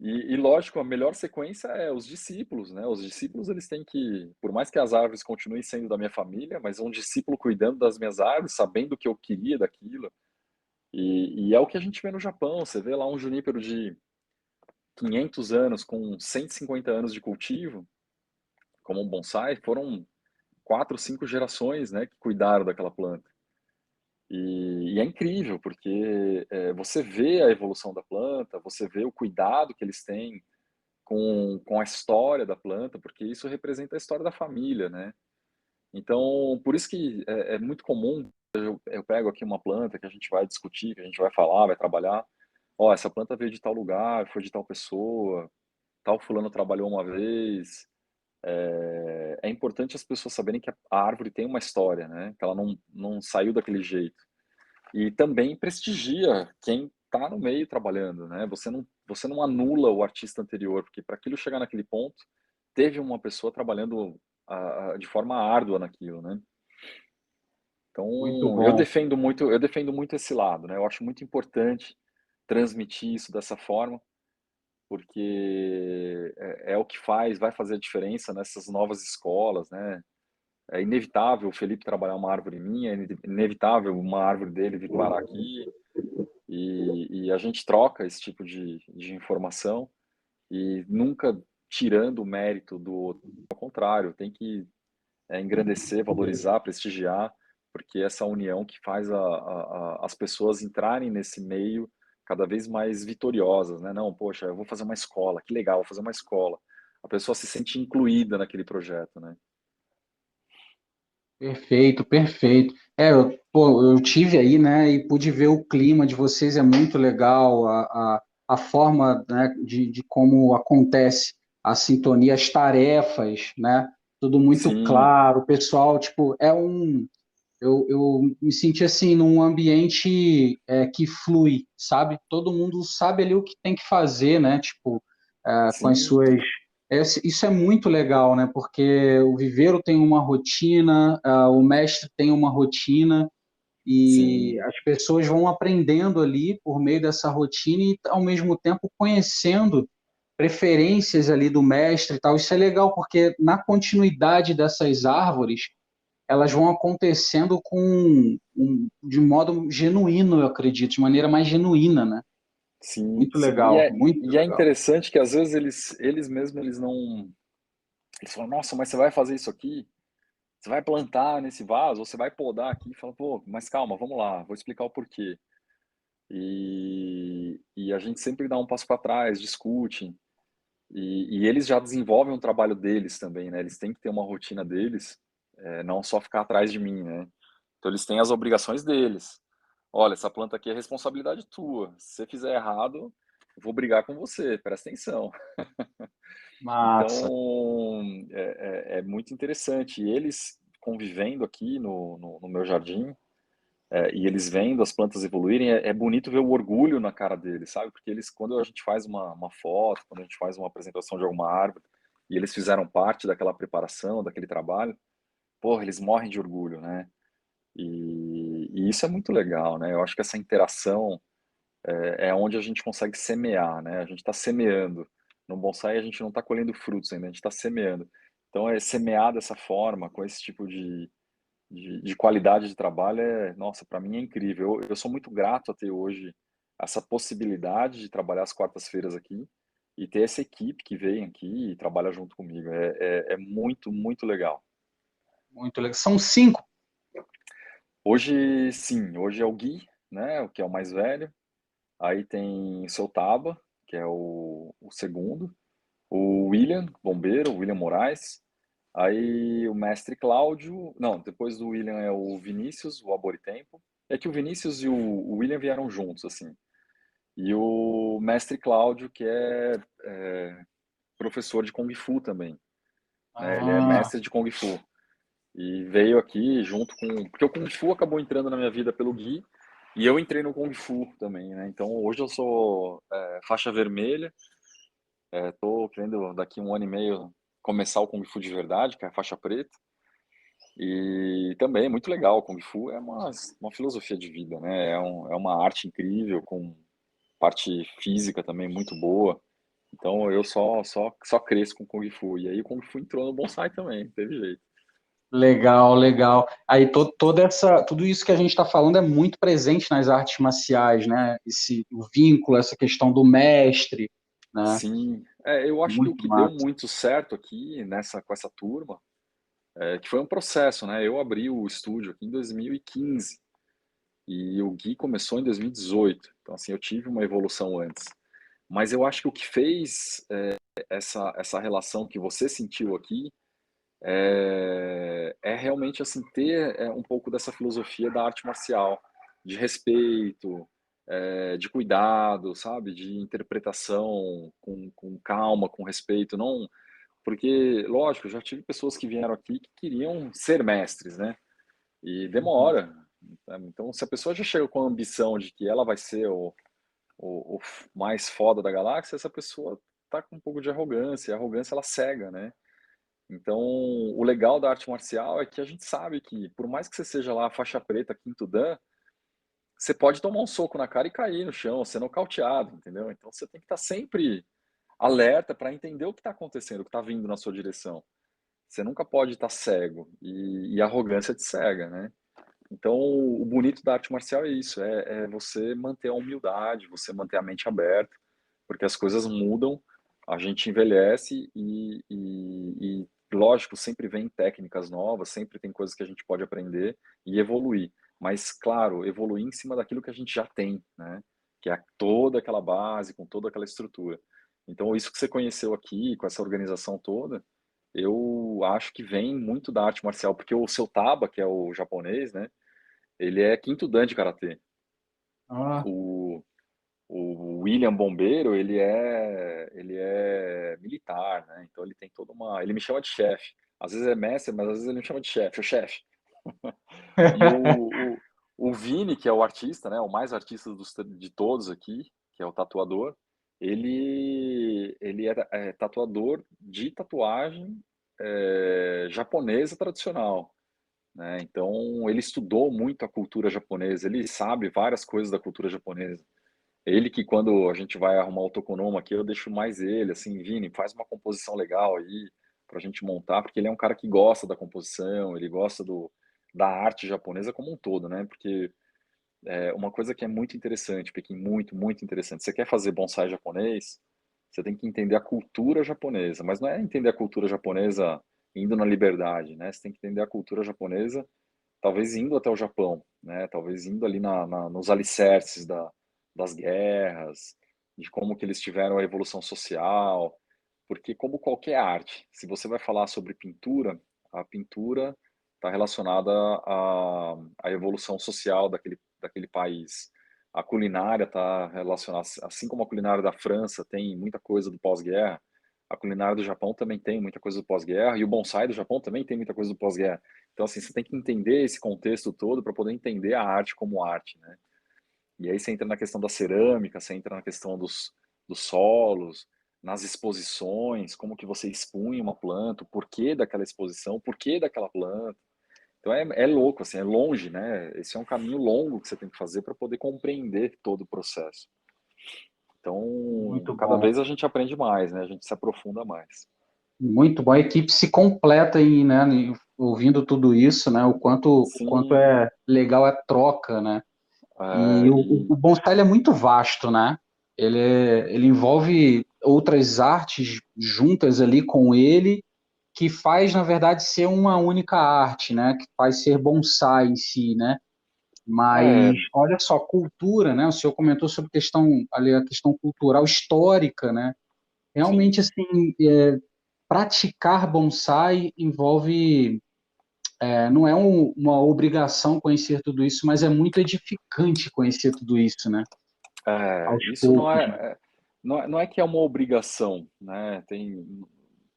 E lógico, a melhor sequência é os discípulos, né? Os discípulos, eles têm que, por mais que as árvores continuem sendo da minha família, mas um discípulo cuidando das minhas árvores, sabendo o que eu queria daquilo. E é o que a gente vê no Japão. Você vê lá um junípero de 500 anos com 150 anos de cultivo, como um bonsai, foram 4, 5 gerações, né, que cuidaram daquela planta. E é incrível, porque você vê a evolução da planta, você vê o cuidado que eles têm com a história da planta, porque isso representa a história da família, né? Então, por isso que é muito comum, eu pego aqui uma planta que a gente vai discutir, que a gente vai falar, vai trabalhar. Ó, essa planta veio de tal lugar, foi de tal pessoa, tal fulano trabalhou uma vez. É importante as pessoas saberem que a árvore tem uma história, né? Que ela não saiu daquele jeito. E também prestigia quem está no meio trabalhando, né? Você não anula o artista anterior, porque para aquilo chegar naquele ponto, teve uma pessoa trabalhando de forma árdua naquilo, né? Muito Então, bom. eu defendo muito esse lado, né? Eu acho muito importante transmitir isso dessa forma, porque é o que vai fazer a diferença nessas novas escolas, né? É inevitável o Felipe trabalhar uma árvore minha, é inevitável uma árvore dele vir parar aqui, e a gente troca esse tipo de informação e nunca tirando o mérito do outro. Ao contrário, tem que engrandecer, valorizar, prestigiar, porque essa união que faz as pessoas entrarem nesse meio cada vez mais vitoriosas, né? Não, poxa, eu vou fazer uma escola, que legal, vou fazer uma escola. A pessoa se sente incluída naquele projeto, né? Perfeito, perfeito. Eu tive aí, né, e pude ver o clima de vocês, é muito legal, a forma, né, de como acontece a sintonia, as tarefas, né, tudo muito Sim, claro, o pessoal, tipo, eu me senti assim, num ambiente que flui, sabe? Todo mundo sabe ali o que tem que fazer, né, tipo, com as sim, suas isso é muito legal, né? Porque o viveiro tem uma rotina, o mestre tem uma rotina, e sim, as pessoas vão aprendendo ali por meio dessa rotina e, ao mesmo tempo, conhecendo preferências ali do mestre e tal. Isso é legal, porque na continuidade dessas árvores, elas vão acontecendo de modo genuíno, eu acredito, de maneira mais genuína, né? sim, Muito sim. legal, muito E é legal. interessante que às vezes eles mesmos eles não. Eles falam, nossa, mas você vai fazer isso aqui? Você vai plantar nesse vaso, ou você vai podar aqui? Fala, pô, mas calma, vamos lá, vou explicar o porquê. E a gente sempre dá um passo para trás, discute, e eles já desenvolvem um trabalho deles também, né? Eles têm que ter uma rotina deles, não só ficar atrás de mim, né? Então eles têm as obrigações deles. Olha, essa planta aqui é responsabilidade tua. Se você fizer errado, eu vou brigar com você, presta atenção. Massa. Então, é muito interessante. E eles convivendo aqui no meu jardim, e eles vendo as plantas evoluírem, é bonito ver o orgulho na cara deles, sabe? Porque eles, quando a gente faz uma foto, quando a gente faz uma apresentação de alguma árvore, e eles fizeram parte daquela preparação, daquele trabalho, porra, eles morrem de orgulho, né? E isso é muito legal, né? Eu acho que essa interação é onde a gente consegue semear, né? A gente está semeando. No bonsai a gente não está colhendo frutos ainda, a gente está semeando. Então, semear dessa forma, com esse tipo de qualidade de trabalho, nossa, para mim é incrível. Eu sou muito grato a ter hoje essa possibilidade de trabalhar às quartas-feiras aqui e ter essa equipe que vem aqui e trabalha junto comigo. É muito, muito legal. Muito legal. São 5. Hoje, sim, hoje é o Gui, né, o que é o mais velho. Aí tem o seu Taba, que é o segundo. O William, bombeiro, o William Moraes. Aí o mestre Cláudio. Não, depois do William é o Vinícius, o Aboritempo. É que o Vinícius e o William vieram juntos, assim. E o mestre Cláudio, que é professor de Kung Fu também, né? Ele é Ah, mestre de Kung Fu. E veio aqui junto com. Porque o Kung Fu acabou entrando na minha vida pelo Gui. E eu entrei no Kung Fu também, né? Então hoje eu sou faixa vermelha. Tô querendo daqui 1 ano e meio começar o Kung Fu de verdade, que é a faixa preta. E também é muito legal. O Kung Fu é uma filosofia de vida, né? É uma arte incrível, com parte física também muito boa. Então eu só cresço com Kung Fu. E aí o Kung Fu entrou no bonsai também, não teve jeito. legal, legal. Aí tudo isso que a gente está falando é muito presente nas artes marciais, né? O vínculo, essa questão do mestre, né? Sim, eu acho que o Muito que deu massa. muito certo aqui com essa turma, que foi um processo, né? Eu abri o estúdio aqui em 2015 e o Gui começou em 2018. Então, assim, eu tive uma evolução antes. Mas eu acho que o que fez essa relação que você sentiu aqui é realmente assim ter um pouco dessa filosofia da arte marcial, de respeito, de cuidado, sabe, de interpretação com calma, com respeito, não porque, lógico, eu já tive pessoas que vieram aqui que queriam ser mestres, né? E demora. Né? Então, se a pessoa já chega com a ambição de que ela vai ser o mais foda da galáxia, essa pessoa tá com um pouco de arrogância. E a arrogância, ela cega, né? Então, o legal da arte marcial é que a gente sabe que, por mais que você seja lá faixa preta, quinto dan, você pode tomar um soco na cara e cair no chão, ser nocauteado, entendeu? Então, você tem que estar sempre alerta para entender o que está acontecendo, o que está vindo na sua direção. Você nunca pode estar cego e a arrogância te cega, né? Então, o bonito da arte marcial é isso, é você manter a humildade, você manter a mente aberta, porque as coisas mudam, a gente envelhece e lógico, sempre vem técnicas novas, sempre tem coisas que a gente pode aprender e evoluir. Mas, claro, evoluir em cima daquilo que a gente já tem, né? Que é toda aquela base, com toda aquela estrutura. Então, isso que você conheceu aqui, com essa organização toda, eu acho que vem muito da arte marcial, porque o seu Taba, que é o japonês, né? Ele é quinto dan de karatê. Ah, O, o William Bombeiro, ele é militar, né? Então ele tem toda uma, ele me chama de chefe. Às vezes é mestre, mas às vezes ele me chama de chefe, o chefe. E o Vini, que é o artista, né? O mais artista de todos aqui, que é o tatuador, ele é tatuador de tatuagem japonesa tradicional, né? Então, ele estudou muito a cultura japonesa, ele sabe várias coisas da cultura japonesa. Ele que quando a gente vai arrumar o tokonoma aqui, eu deixo mais ele, assim, Vini, faz uma composição legal aí pra gente montar, porque ele é um cara que gosta da composição, ele gosta da arte japonesa como um todo, né? Porque uma coisa que é muito interessante, Pequim, muito, muito interessante. Você quer fazer bonsai japonês, você tem que entender a cultura japonesa, mas não é entender a cultura japonesa indo na liberdade, né? Você tem que entender a cultura japonesa talvez indo até o Japão, né? Talvez indo ali nos alicerces das guerras, de como que eles tiveram a evolução social, porque como qualquer arte, se você vai falar sobre pintura, a pintura está relacionada à evolução social daquele país. A culinária está relacionada, assim como a culinária da França tem muita coisa do pós-guerra, a culinária do Japão também tem muita coisa do pós-guerra, e o bonsai do Japão também tem muita coisa do pós-guerra. Então, assim, você tem que entender esse contexto todo para poder entender a arte como arte, né? E aí você entra na questão da cerâmica, você entra na questão dos solos, nas exposições, como que você expunha uma planta, o porquê daquela exposição, o porquê daquela planta. Então é louco, assim, é longe, né? Esse é um caminho longo que você tem que fazer para poder compreender todo o processo. Então, muito cada bom. vez a gente aprende mais, né? A gente se aprofunda mais. Muito bom. A equipe se completa né, ouvindo tudo isso, né? O quanto Sim, é legal a troca, né? E é, o bonsai ele é muito vasto, né? Ele envolve outras artes juntas ali com ele, que faz, na verdade, ser uma única arte, né? Que faz ser bonsai em si, né? é, Mas olha só, cultura, né? O senhor comentou sobre ali, a questão cultural histórica, né? sim. Realmente, assim, praticar bonsai envolve, não é uma obrigação conhecer tudo isso, mas é muito edificante conhecer tudo isso, né? Aos Isso poucos, né? não é que é uma obrigação, né?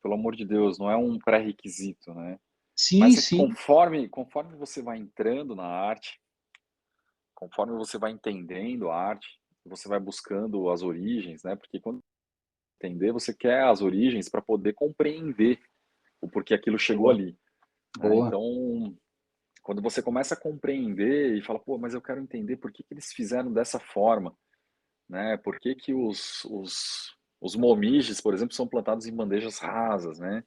Pelo amor de Deus, não é um pré-requisito, né? Sim, Mas é que sim, conforme você vai entrando na arte, conforme você vai entendendo a arte, você vai buscando as origens, né? Porque quando você entender, você quer as origens para poder compreender o porquê aquilo chegou boa, ali, né? boa. Então, quando você começa a compreender e fala, pô, mas eu quero entender por que que eles fizeram dessa forma, né? Por que que os momijes, por exemplo, são plantados em bandejas rasas, né?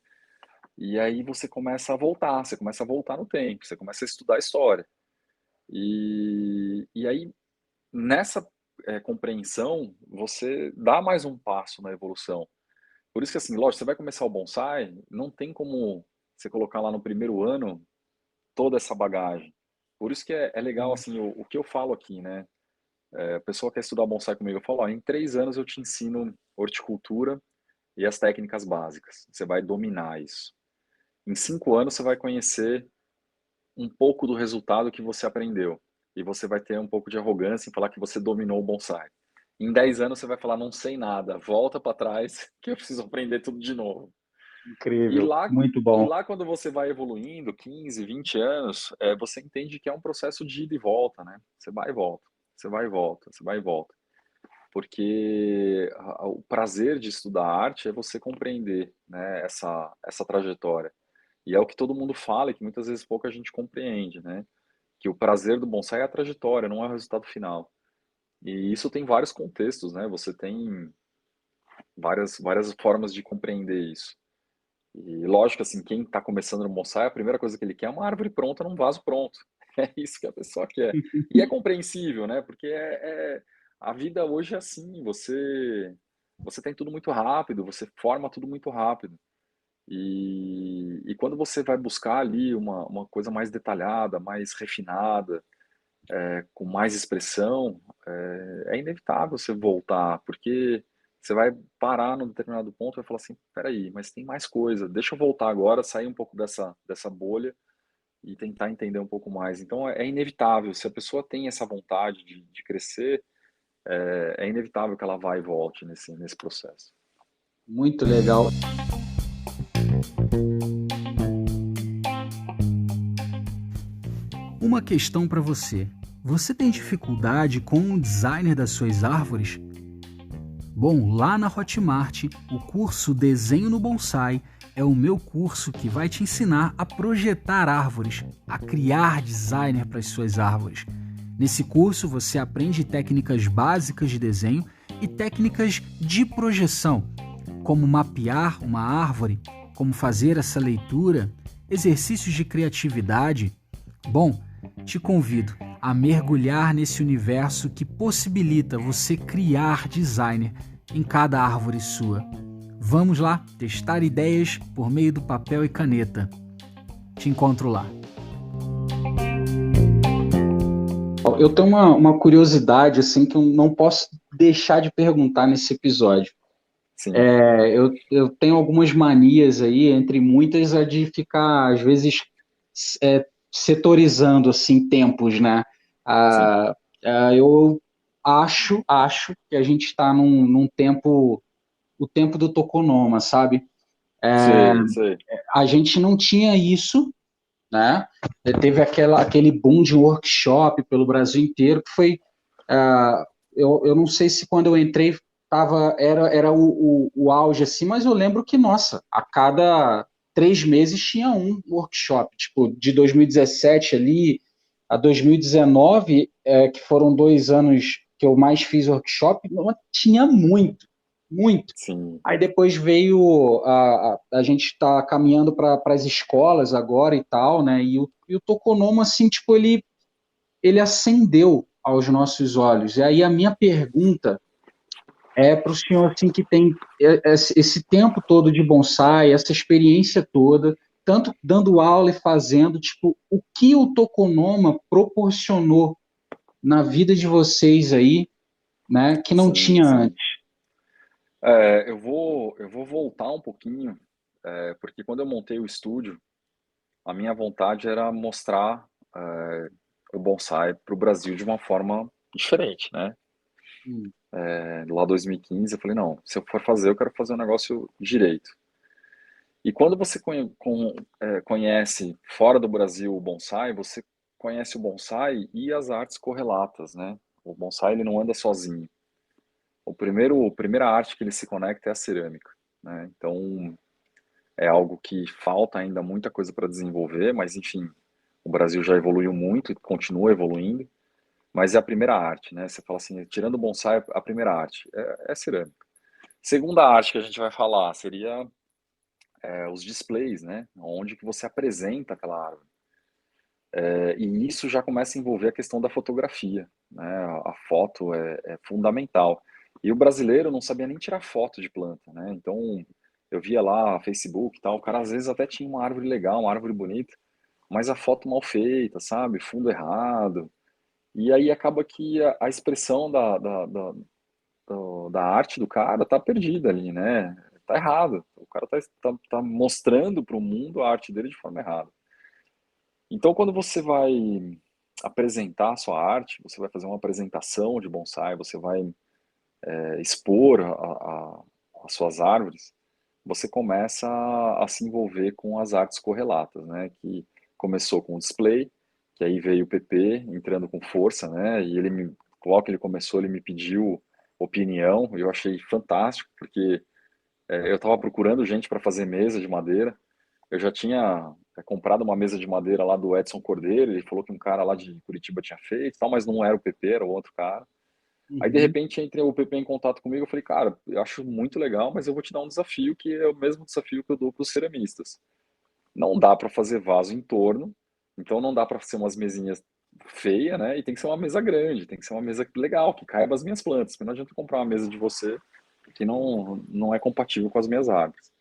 E aí você começa a voltar no tempo, você começa a estudar a história. E aí, nessa compreensão, você dá mais um passo na evolução. Por isso que, assim, lógico, você vai começar o bonsai, não tem como você colocar lá no primeiro ano toda essa bagagem. Por isso que é legal, assim, o que eu falo aqui, né? A pessoa quer estudar bonsai comigo, eu falo, ó, em 3 anos eu te ensino horticultura, e as técnicas básicas. Você vai dominar isso. Em 5 anos, você vai conhecer um pouco do resultado que você aprendeu. E você vai ter um pouco de arrogância em falar que você dominou o bonsai. Em 10 anos, você vai falar, não sei nada, volta para trás, que eu preciso aprender tudo de novo. E Incrível, lá, muito e bom. lá quando você vai evoluindo, 15, 20 anos, você entende que é um processo de ida e volta, né? Você vai e volta, você vai e volta, você vai e volta. Porque o prazer de estudar arte é você compreender, né, essa trajetória. E é o que todo mundo fala e que muitas vezes pouca gente compreende, né? Que o prazer do bonsai é a trajetória, não é o resultado final. E isso tem vários contextos, né? Você tem várias formas de compreender isso. E lógico, assim, quem está começando no bonsai, a primeira coisa que ele quer é uma árvore pronta num vaso pronto. É isso que a pessoa quer. E é compreensível, né? Porque a vida hoje é assim, você tem tudo muito rápido, você forma tudo muito rápido. E quando você vai buscar ali uma coisa mais detalhada, mais refinada, com mais expressão, é inevitável você voltar, porque você vai parar num determinado ponto e vai falar assim, peraí, mas tem mais coisa, deixa eu voltar agora, sair um pouco dessa bolha e tentar entender um pouco mais. Então é inevitável, se a pessoa tem essa vontade de crescer, é inevitável que ela vá e volte nesse processo. Muito legal. Uma questão para você. Você tem dificuldade com o designer das suas árvores? Bom, lá na Hotmart, o curso Desenho no Bonsai é o meu curso que vai te ensinar a projetar árvores, a criar designer para as suas árvores. Nesse curso você aprende técnicas básicas de desenho e técnicas de projeção, como mapear uma árvore, como fazer essa leitura, exercícios de criatividade. Bom, te convido a mergulhar nesse universo que possibilita você criar designer em cada árvore sua. Vamos lá testar ideias por meio do papel e caneta. Te encontro lá. Eu tenho uma curiosidade assim que eu não posso deixar de perguntar nesse episódio. Sim, Eu tenho algumas manias aí, entre muitas, a de ficar, às vezes, setorizando, assim, tempos, né? sim, Eu acho que a gente está num tempo, o tempo do tokonoma, sabe? sei, sei. A gente não tinha isso, né? Teve aquele boom de workshop pelo Brasil inteiro, que foi. ah, eu não sei se quando eu entrei era o auge assim, mas eu lembro que, nossa, a cada 3 meses tinha um workshop, tipo, de 2017 ali a 2019, que foram 2 anos que eu mais fiz workshop, tinha muito, muito. Sim, Aí depois veio a gente está caminhando para as escolas agora e tal, né? E o Tokonoma, assim, tipo, ele acendeu aos nossos olhos. E aí a minha pergunta é para o senhor, assim, que tem esse tempo todo de bonsai, essa experiência toda, tanto dando aula e fazendo, tipo, o que o Tokonoma proporcionou na vida de vocês aí, né, que não sim, tinha sim. antes? Eu vou voltar um pouquinho, porque quando eu montei o estúdio, a minha vontade era mostrar o bonsai para o Brasil de uma forma diferente, né? Hum, Lá 2015 eu falei, não, se eu for fazer, eu quero fazer um negócio direito. E quando você conhece fora do Brasil o bonsai, você conhece o bonsai e as artes correlatas, né? O bonsai ele não anda sozinho. A primeira arte que ele se conecta é a cerâmica, né? Então é algo que falta ainda muita coisa para desenvolver, mas enfim, o Brasil já evoluiu muito e continua evoluindo, mas é a primeira arte, né? Você fala assim, tirando o bonsai, a primeira arte é cerâmica. Segunda arte que a gente vai falar seria os displays, né? Onde que você apresenta aquela árvore. E isso já começa a envolver a questão da fotografia, né? A foto é fundamental. E o brasileiro não sabia nem tirar foto de planta, né? Então eu via lá Facebook e tal, o cara às vezes até tinha uma árvore legal, uma árvore bonita, mas a foto mal feita, sabe? Fundo errado. E aí acaba que a expressão da arte do cara tá perdida ali, né? tá errado. O cara tá mostrando para o mundo a arte dele de forma errada. Então, quando você vai apresentar a sua arte, você vai fazer uma apresentação de bonsai, você vai expor as suas árvores, você começa a se envolver com as artes correlatas, né? Que começou com o display, que aí veio o PP entrando com força, né? E logo que ele começou, ele me pediu opinião, e eu achei fantástico, porque eu estava procurando gente para fazer mesa de madeira. Eu já tinha comprado uma mesa de madeira lá do Edson Cordeiro, ele falou que um cara lá de Curitiba tinha feito, tal, mas não era o PP, era o outro cara. Aí, de Uhum. repente, entre o PP em contato comigo, eu falei, cara, eu acho muito legal, mas eu vou te dar um desafio que é o mesmo desafio que eu dou para os ceramistas. Não dá para fazer vaso em torno, então não dá para ser umas mesinhas feias, né? E tem que ser uma mesa grande, tem que ser uma mesa legal, que caiba as minhas plantas, porque não adianta eu comprar uma mesa de você que não é compatível com as minhas árvores.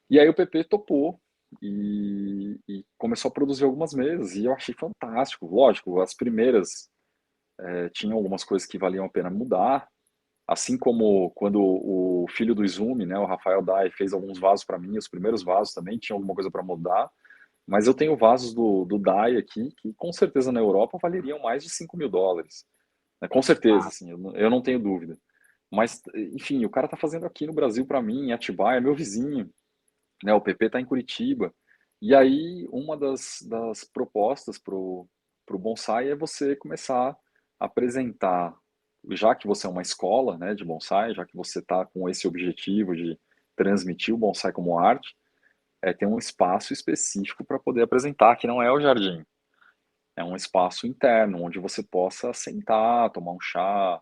E aí o PP topou e começou a produzir algumas mesas, e eu achei fantástico. Lógico, as primeiras tinham algumas coisas que valiam a pena mudar, assim como quando o filho do Izumi, né, o Rafael Dai, fez alguns vasos para mim, os primeiros vasos também tinham alguma coisa para mudar, mas eu tenho vasos do Dai aqui que com certeza na Europa valeriam mais de US$ 5.000, né? Com certeza, Ah, assim, eu não tenho dúvida. Mas, enfim, o cara tá fazendo aqui no Brasil para mim, em Atibaia, é meu vizinho, né, o PP tá em Curitiba. E aí, uma das propostas pro bonsai é você começar a apresentar, já que você é uma escola, né, de bonsai, já que você está com esse objetivo de transmitir o bonsai como arte, ter um espaço específico para poder apresentar, que não é o jardim. É um espaço interno, onde você possa sentar, tomar um chá,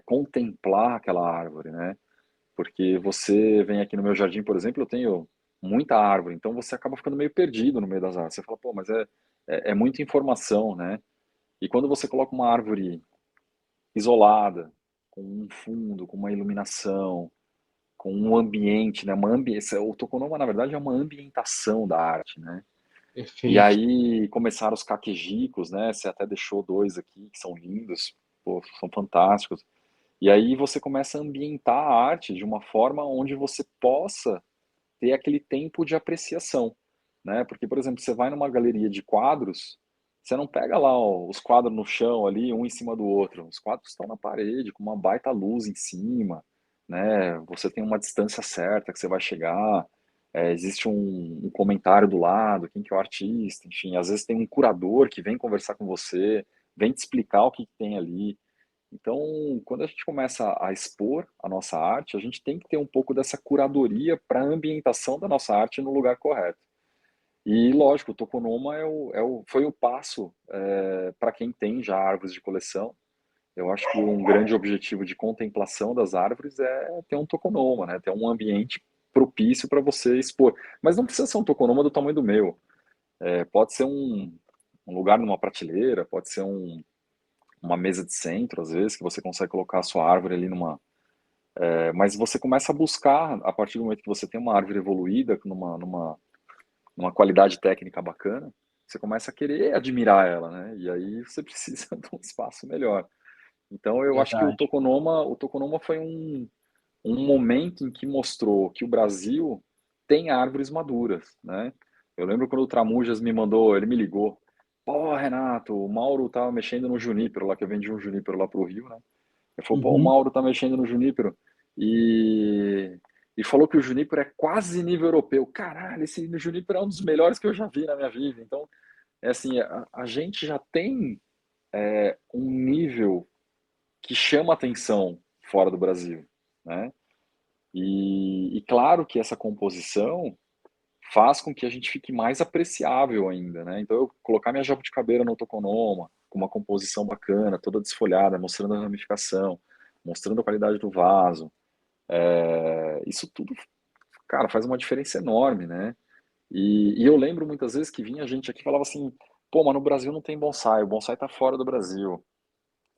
contemplar aquela árvore, né? Porque você vem aqui no meu jardim, por exemplo, eu tenho muita árvore, então você acaba ficando meio perdido no meio das árvores. Você fala, pô, mas é muita informação, né? E quando você coloca uma árvore isolada, com um fundo, com uma iluminação, com um ambiente, né? O tokonoma, na verdade, é uma ambientação da arte, né? E perfeito. aí começaram os kakejikos, né? Você até deixou dois aqui, que são lindos, pô, são fantásticos. E aí você começa a ambientar a arte de uma forma onde você possa ter aquele tempo de apreciação, né? Porque, por exemplo, você vai numa galeria de quadros, você não pega lá os quadros no chão ali, um em cima do outro. Os quadros estão na parede, com uma baita luz em cima, né? Você tem uma distância certa que você vai chegar, existe um comentário do lado, quem que é o artista, enfim, às vezes tem um curador que vem conversar com você, vem te explicar o que que tem ali. Então, quando a gente começa a expor a nossa arte, a gente tem que ter um pouco dessa curadoria para a ambientação da nossa arte no lugar correto. E, lógico, o tokonoma foi o passo para quem tem já árvores de coleção. Eu acho que um grande objetivo de contemplação das árvores é ter um tokonoma, né? Ter um ambiente propício para você expor. Mas não precisa ser um tokonoma do tamanho do meu. Pode ser um lugar numa prateleira, pode ser uma mesa de centro, às vezes, que você consegue colocar a sua árvore ali numa. Mas você começa a buscar, a partir do momento que você tem uma árvore evoluída, numa qualidade técnica bacana, você começa a querer admirar ela, né? E aí você precisa de um espaço melhor. Então eu acho que o Verdade. Tokonoma, o Tokonoma foi um momento em que mostrou que o Brasil tem árvores maduras, né? Eu lembro quando o Tramujas me mandou, ele me ligou. Pô, Renato, o Mauro tava mexendo no junípero lá, que eu vendi um junípero lá pro Rio, né? Ele falou, pô, o Uhum. Mauro tá mexendo no Junípero e falou que o Junípero é quase nível europeu. Caralho, esse Junípero é um dos melhores que eu já vi na minha vida. Então, é assim, a gente já tem um nível que chama atenção fora do Brasil, né? E claro que essa composição faz com que a gente fique mais apreciável ainda, né? Então, eu colocar minha jabuticabeira no toconoma, com uma composição bacana, toda desfolhada, mostrando a ramificação, mostrando a qualidade do vaso, isso tudo, cara, faz uma diferença enorme, né? E eu lembro muitas vezes que vinha gente aqui e falava assim, pô, mas no Brasil não tem bonsai, o bonsai tá fora do Brasil,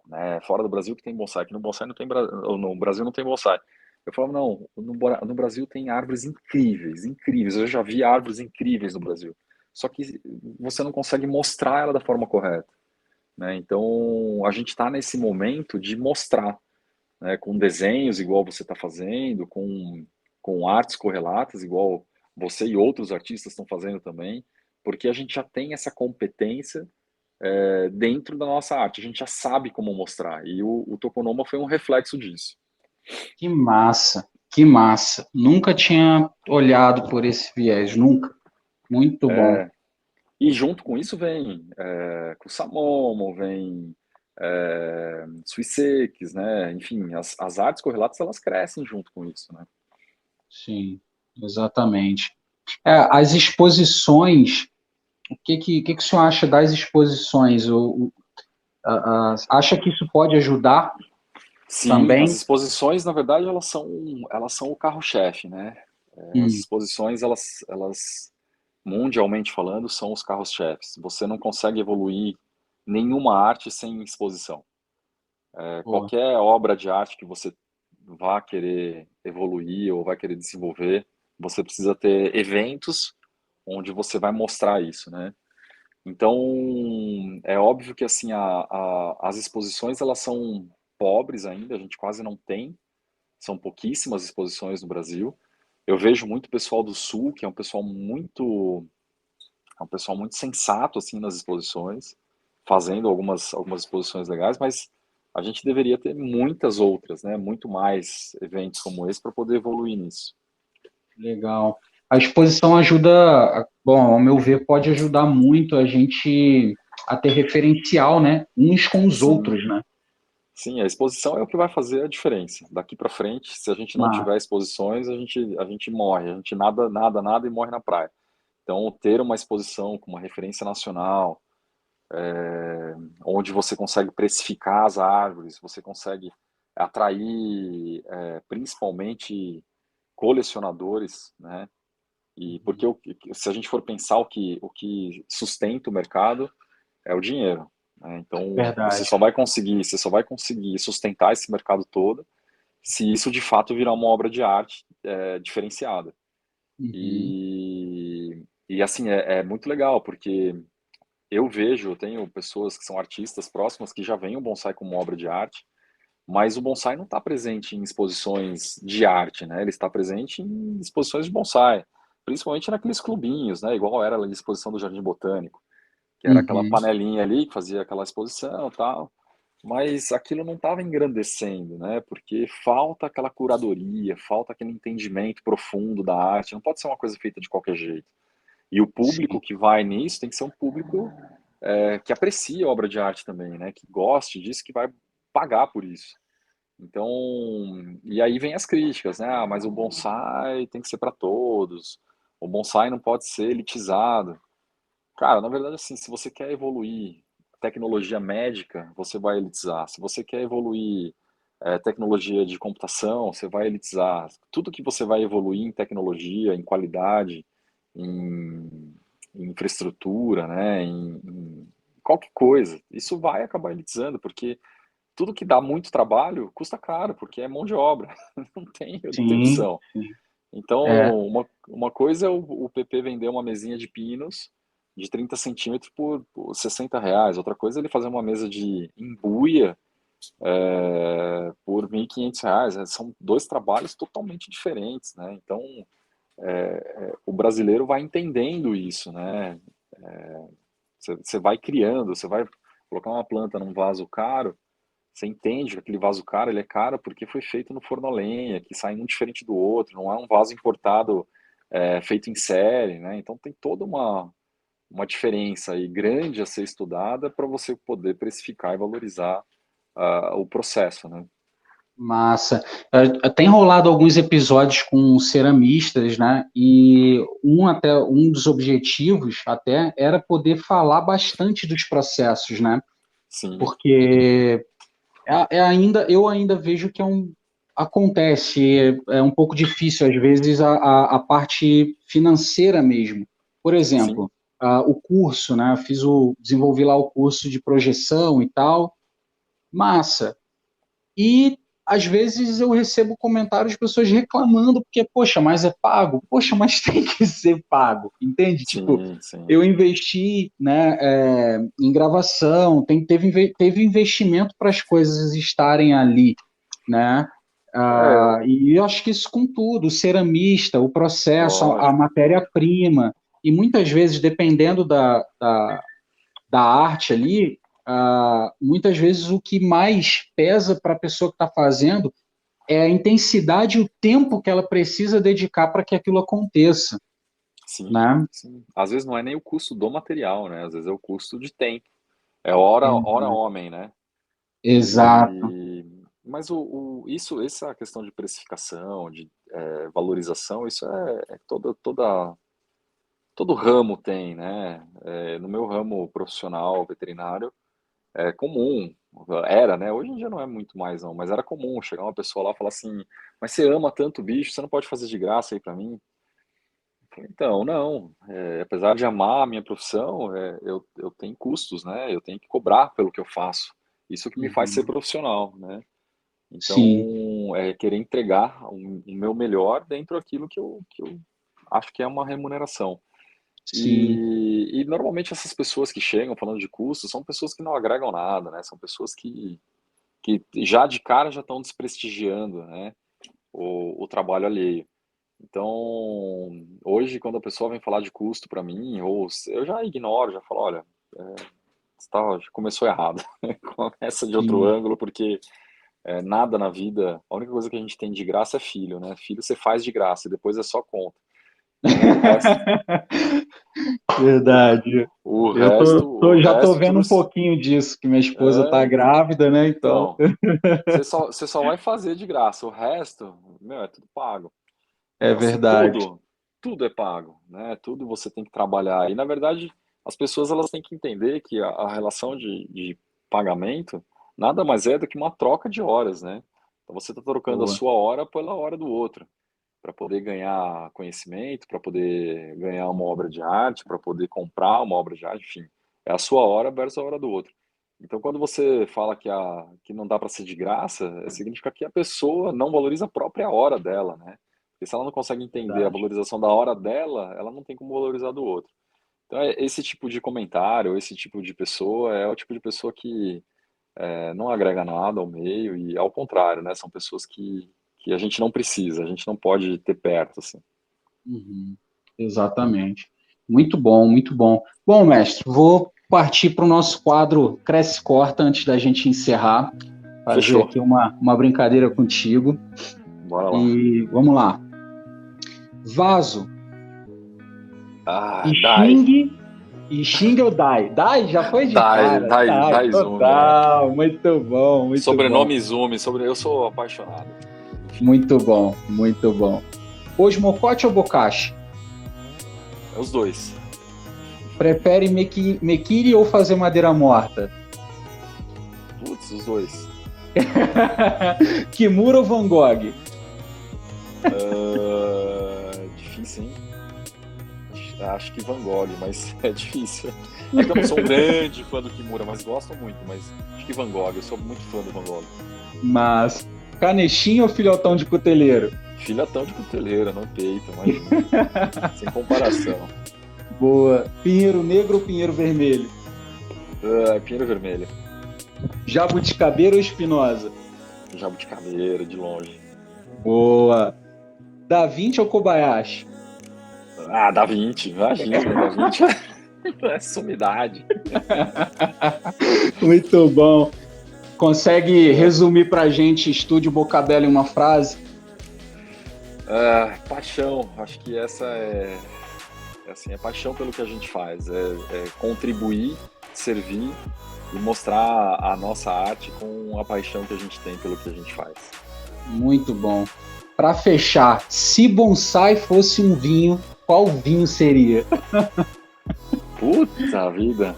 né? Fora do Brasil que tem bonsai, aqui no bonsai não tem, no Brasil não tem bonsai. Eu falava, não, no Brasil tem árvores incríveis, incríveis. Eu já vi árvores incríveis no Brasil. Só que você não consegue mostrar ela da forma correta, né? Então, a gente está nesse momento de mostrar, né? Com desenhos igual você está fazendo, com com artes correlatas, igual você e outros artistas estão fazendo também, porque a gente já tem essa competência dentro da nossa arte, a gente já sabe como mostrar, e o Tokonoma foi um reflexo disso. Que massa, que massa. Nunca tinha olhado por esse viés, nunca. Muito bom. E junto com isso vem Kusamomo, vem Suiseques, né? Enfim, as artes correlatas elas crescem junto com isso, né? Sim, exatamente. As exposições, o que o senhor acha das exposições? Acha que isso pode ajudar Sim, as também? exposições, na verdade, elas são o carro-chefe, né? As exposições, elas, mundialmente falando, são os carros-chefes. Você não consegue evoluir nenhuma arte sem exposição. Pô, Qualquer obra de arte que você vá querer evoluir ou vai querer desenvolver, você precisa ter eventos onde você vai mostrar isso, né? Então, é óbvio que assim as exposições elas são pobres ainda, a gente quase não tem, são pouquíssimas exposições no Brasil. Eu vejo muito pessoal do Sul, que é um pessoal muito sensato assim nas exposições, fazendo algumas exposições legais, mas a gente deveria ter muitas outras, né? Muito mais eventos como esse para poder evoluir nisso. legal. A exposição ajuda, bom, ao meu ver, pode ajudar muito a gente a ter referencial, né? Uns com os Sim, outros, né? sim, a exposição é o que vai fazer a diferença. Daqui para frente, se a gente não Mas, tiver exposições, a gente morre, a gente nada, nada, nada e morre na praia. Então, ter uma exposição com uma referência nacional, onde você consegue precificar as árvores, você consegue atrair principalmente colecionadores, né? E porque se a gente for pensar o que sustenta o mercado é o dinheiro, né? Então você verdade. só vai conseguir sustentar esse mercado todo se isso de fato virar uma obra de arte diferenciada. Uhum. E assim é muito legal porque eu tenho pessoas que são artistas próximas que já veem o bonsai como obra de arte, mas o bonsai não está presente em exposições de arte, né? Ele está presente em exposições de bonsai, principalmente naqueles clubinhos, né? Igual era a exposição do Jardim Botânico, que era aquela Uhum. panelinha ali que fazia aquela exposição e tal, mas aquilo não estava engrandecendo, né? Porque falta aquela curadoria, falta aquele entendimento profundo da arte, não pode ser uma coisa feita de qualquer jeito. E o público Sim. que vai nisso tem que ser um público que aprecie a obra de arte também, né? Que goste disso, que vai pagar por isso. Então, e aí vem as críticas, né? Ah, mas o bonsai tem que ser para todos. O bonsai não pode ser elitizado. Cara, na verdade, assim, se você quer evoluir tecnologia médica, você vai elitizar. Se você quer evoluir tecnologia de computação, você vai elitizar. Tudo que você vai evoluir em tecnologia, em qualidade, em infraestrutura, né? Em qualquer coisa, isso vai acabar elitizando, porque tudo que dá muito trabalho custa caro, porque é mão de obra, não tem Sim, opção. sim. Então, É, uma coisa é o PP vender uma mesinha de pinos de 30 centímetros por R$ 60. Outra coisa é ele fazer uma mesa de embuia por R$ 1.500. São dois trabalhos totalmente diferentes, né? Então, o brasileiro vai entendendo isso, né? Você vai criando, você vai colocar uma planta num vaso caro, você entende que aquele vaso caro, ele é caro porque foi feito no forno a lenha, que sai um diferente do outro, não é um vaso importado feito em série, né? Então tem toda uma diferença aí grande a ser estudada para você poder precificar e valorizar o processo, né? massa. Tem rolado alguns episódios com ceramistas, né? E até um dos objetivos até era poder falar bastante dos processos, né? Sim, Porque eu ainda vejo que acontece, é um pouco difícil às vezes a parte financeira mesmo. Por sim, exemplo, o curso, né? Desenvolvi lá o curso de projeção e tal, massa. E às vezes eu recebo comentários de pessoas reclamando porque, poxa, mas é pago? Poxa, mas tem que ser pago, entende? Tipo, sim, sim, eu investi, né, em gravação, teve investimento para as coisas estarem ali, né? E eu acho que isso com tudo, o ceramista, o processo, a lógico. matéria-prima, e muitas vezes, dependendo da arte ali, muitas vezes o que mais pesa para a pessoa que está fazendo é a intensidade e o tempo que ela precisa dedicar para que aquilo aconteça, Sim, né? sim. Às vezes não é nem o custo do material, né? Às vezes é o custo de tempo. É hora homem, né? Exato. Mas essa questão de precificação, de valorização, isso todo ramo tem, né? No meu ramo profissional veterinário é comum, era, né? Hoje em dia não é muito mais não, mas era comum chegar uma pessoa lá e falar assim, mas você ama tanto o bicho, você não pode fazer de graça aí para mim? Então, não. Apesar de amar a minha profissão, eu tenho custos, né? Eu tenho que cobrar pelo que eu faço. Isso que me faz ser Uhum. profissional, né? Sim, Então, é querer entregar o meu melhor dentro daquilo que eu acho que é uma remuneração. sim. E normalmente essas pessoas que chegam falando de custos são pessoas que não agregam nada, né? São pessoas que já de cara já estão desprestigiando, né? O trabalho alheio. Então, hoje, quando a pessoa vem falar de custo para mim, eu já ignoro, já falo, olha, já começou errado. Começa de outro Sim. ângulo, porque nada na vida, a única coisa que a gente tem de graça é filho, né? Filho você faz de graça e depois é só conta. Então, o, Verdade. o Eu resto, o já tô resto vendo tudo. um pouquinho disso, que minha esposa tá Então, grávida, né? Então, então você só vai fazer de graça. O resto, meu, é tudo pago. é Então, assim, verdade. tudo é pago, né? Tudo você tem que trabalhar. E, na verdade, as pessoas elas têm que entender que a relação de pagamento nada mais é do que uma troca de horas, né? Então, você está trocando a Boa. sua hora pela hora do outro, para poder ganhar conhecimento, para poder ganhar uma obra de arte, para poder comprar uma obra de arte, enfim. É a sua hora versus a hora do outro. Então, quando você fala que não dá para ser de graça, significa que a pessoa não valoriza a própria hora dela, né? Porque se ela não consegue entender a Verdade. valorização da hora dela, ela não tem como valorizar do outro. Então, esse tipo de comentário, esse tipo de pessoa é o tipo de pessoa que não agrega nada ao meio e, ao contrário, né? São pessoas que a gente não precisa, a gente não pode ter perto, assim. Uhum. Exatamente. Muito bom, muito bom. Bom, mestre, vou partir para o nosso quadro Cresce Corta antes da gente encerrar. Fazer Fechou. aqui uma brincadeira contigo. Bora lá. E vamos lá. Vaso. Ah, E Dai. xingue. E xingue ou dai? Dai já foi de Dai, cara. Dai, Dai, Dai Izumi, é. total. Muito bom, muito bom. Sobrenome Izumi, eu sou apaixonado. Enfim, Muito bom, muito bom. Osmocote ou bocache? é os dois. Prefere mequiri ou fazer madeira morta? Putz, os dois. Kimura ou Van Gogh? Difícil, hein? Acho que Van Gogh, mas é difícil. É que eu não sou um grande fã do Kimura, mas gosto muito. Mas acho que Van Gogh, eu sou muito fã do Van Gogh. Mas canechinho ou filhotão de cuteleiro? Filhatão de cuteleira, no peito, imagina. Sem comparação. Boa. Pinheiro negro ou pinheiro vermelho? Pinheiro vermelho. Jabuticabeira ou espinosa? Jabuticabeira, de longe. Boa. Da Vinci ou Kobayashi? Da 20, imagina, da 20 é sumidade. Muito bom. Consegue resumir pra gente Estúdio Bocabella em uma frase? Paixão, acho que essa assim, é paixão pelo que a gente faz, é contribuir, servir e mostrar a nossa arte com a paixão que a gente tem pelo que a gente faz. Muito bom. Para fechar, se bonsai fosse um vinho, qual vinho seria? Puta vida!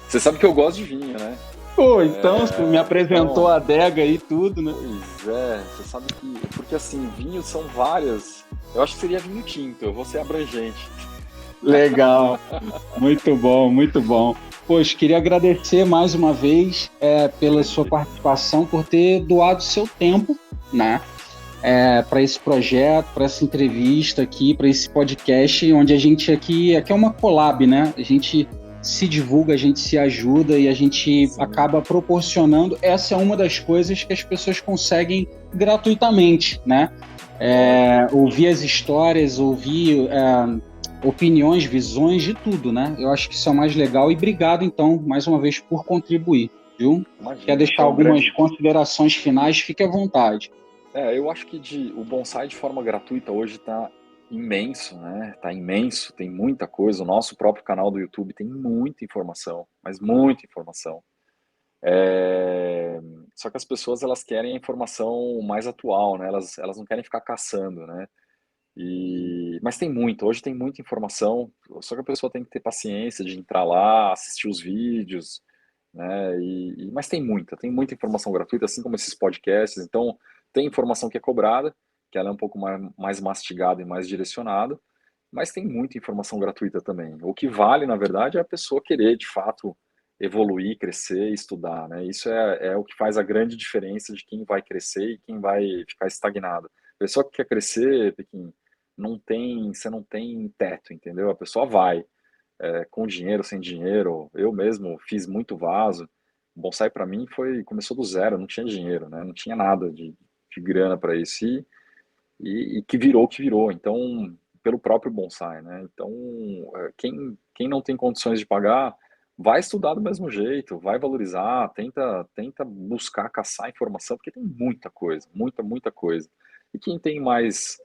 Você sabe que eu gosto de vinho, né? Pô, então você me apresentou então, a adega e tudo, né? Pois é, você sabe que... Porque assim, vinhos são várias. Eu acho que seria vinho tinto, eu vou ser abrangente. Legal. Muito bom, muito bom. Poxa, queria agradecer mais uma vez pela sua participação, por ter doado seu tempo, né? Para esse projeto, para essa entrevista aqui, para esse podcast, onde a gente aqui é uma collab, né? A gente se divulga, a gente se ajuda e a gente Sim. acaba proporcionando. Essa é uma das coisas que as pessoas conseguem gratuitamente, né? Ouvir as histórias, ouvir opiniões, visões, de tudo, né? Eu acho que isso é o mais legal. E obrigado, então, mais uma vez, por contribuir, viu? Imagina, Quer deixar algumas considerações finais? Fique à vontade. Eu acho que o bonsai de forma gratuita hoje está imenso, né? Tá imenso, tem muita coisa. O nosso próprio canal do YouTube tem muita informação, mas muita informação. Só que as pessoas elas querem a informação mais atual, né? Elas não querem ficar caçando, né? Mas tem muito, hoje tem muita informação, só que a pessoa tem que ter paciência de entrar lá, assistir os vídeos, né? Mas tem muita informação gratuita, assim como esses podcasts. Então, tem informação que é cobrada, que ela é um pouco mais mastigada e mais direcionada, mas tem muita informação gratuita também. O que vale, na verdade, é a pessoa querer, de fato, evoluir, crescer, estudar, né? Isso é o que faz a grande diferença de quem vai crescer e quem vai ficar estagnado. A pessoa que quer crescer, Pequim, você não tem teto, entendeu? A pessoa vai, com dinheiro, sem dinheiro. Eu mesmo fiz muito vaso. O bonsai para mim começou do zero, não tinha dinheiro, né? Não tinha nada de grana para isso e que virou o que virou. Então, pelo próprio bonsai, né? Então, quem não tem condições de pagar, vai estudar do mesmo jeito, vai valorizar, tenta buscar, caçar informação, porque tem muita coisa, muita coisa. E quem tem mais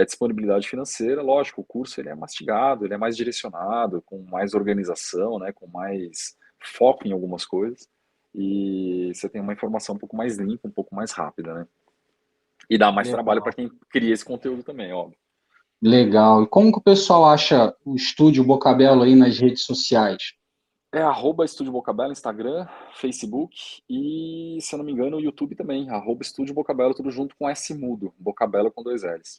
disponibilidade financeira, lógico, o curso ele é mastigado, ele é mais direcionado, com mais organização, né? Com mais foco em algumas coisas. E você tem uma informação um pouco mais limpa, um pouco mais rápida, né? E dá mais trabalho para Legal. quem cria esse conteúdo também, óbvio. Legal. E como que o pessoal acha o Estúdio Bocabelo aí nas redes sociais? Estúdio Bocabelo, Instagram, Facebook e, se eu não me engano, o YouTube também. Estúdio Bocabelo, tudo junto com S mudo. Bocabelo com 2 L's.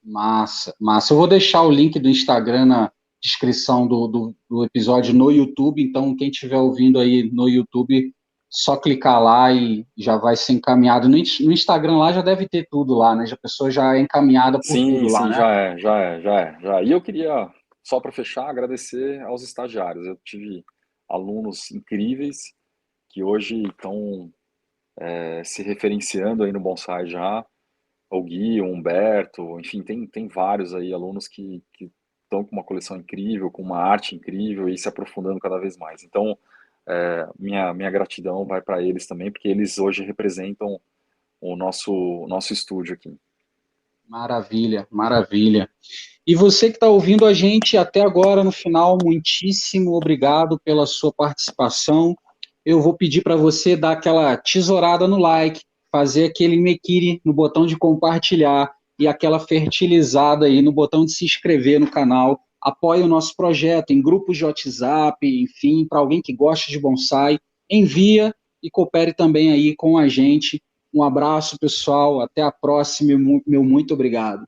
Massa, massa. Eu vou deixar o link do Instagram na descrição do episódio no YouTube, então quem estiver ouvindo aí no YouTube, só clicar lá e já vai ser encaminhado. No Instagram lá já deve ter tudo lá, né? A pessoa já é encaminhada por tudo lá, Sim, né? já é. E eu queria, só para fechar, agradecer aos estagiários. Eu tive alunos incríveis que hoje estão se referenciando aí no bonsai já. O Gui, o Humberto, enfim, tem vários aí alunos que estão com uma coleção incrível, com uma arte incrível e se aprofundando cada vez mais. Então, minha gratidão vai para eles também, porque eles hoje representam o nosso estúdio aqui. Maravilha, maravilha. E você que está ouvindo a gente até agora no final, muitíssimo obrigado pela sua participação. Eu vou pedir para você dar aquela tesourada no like, fazer aquele mequire no botão de compartilhar e aquela fertilizada aí no botão de se inscrever no canal. Apoie o nosso projeto em grupos de WhatsApp, enfim, para alguém que gosta de bonsai, envia e coopere também aí com a gente. Um abraço, pessoal. Até a próxima. Meu muito obrigado.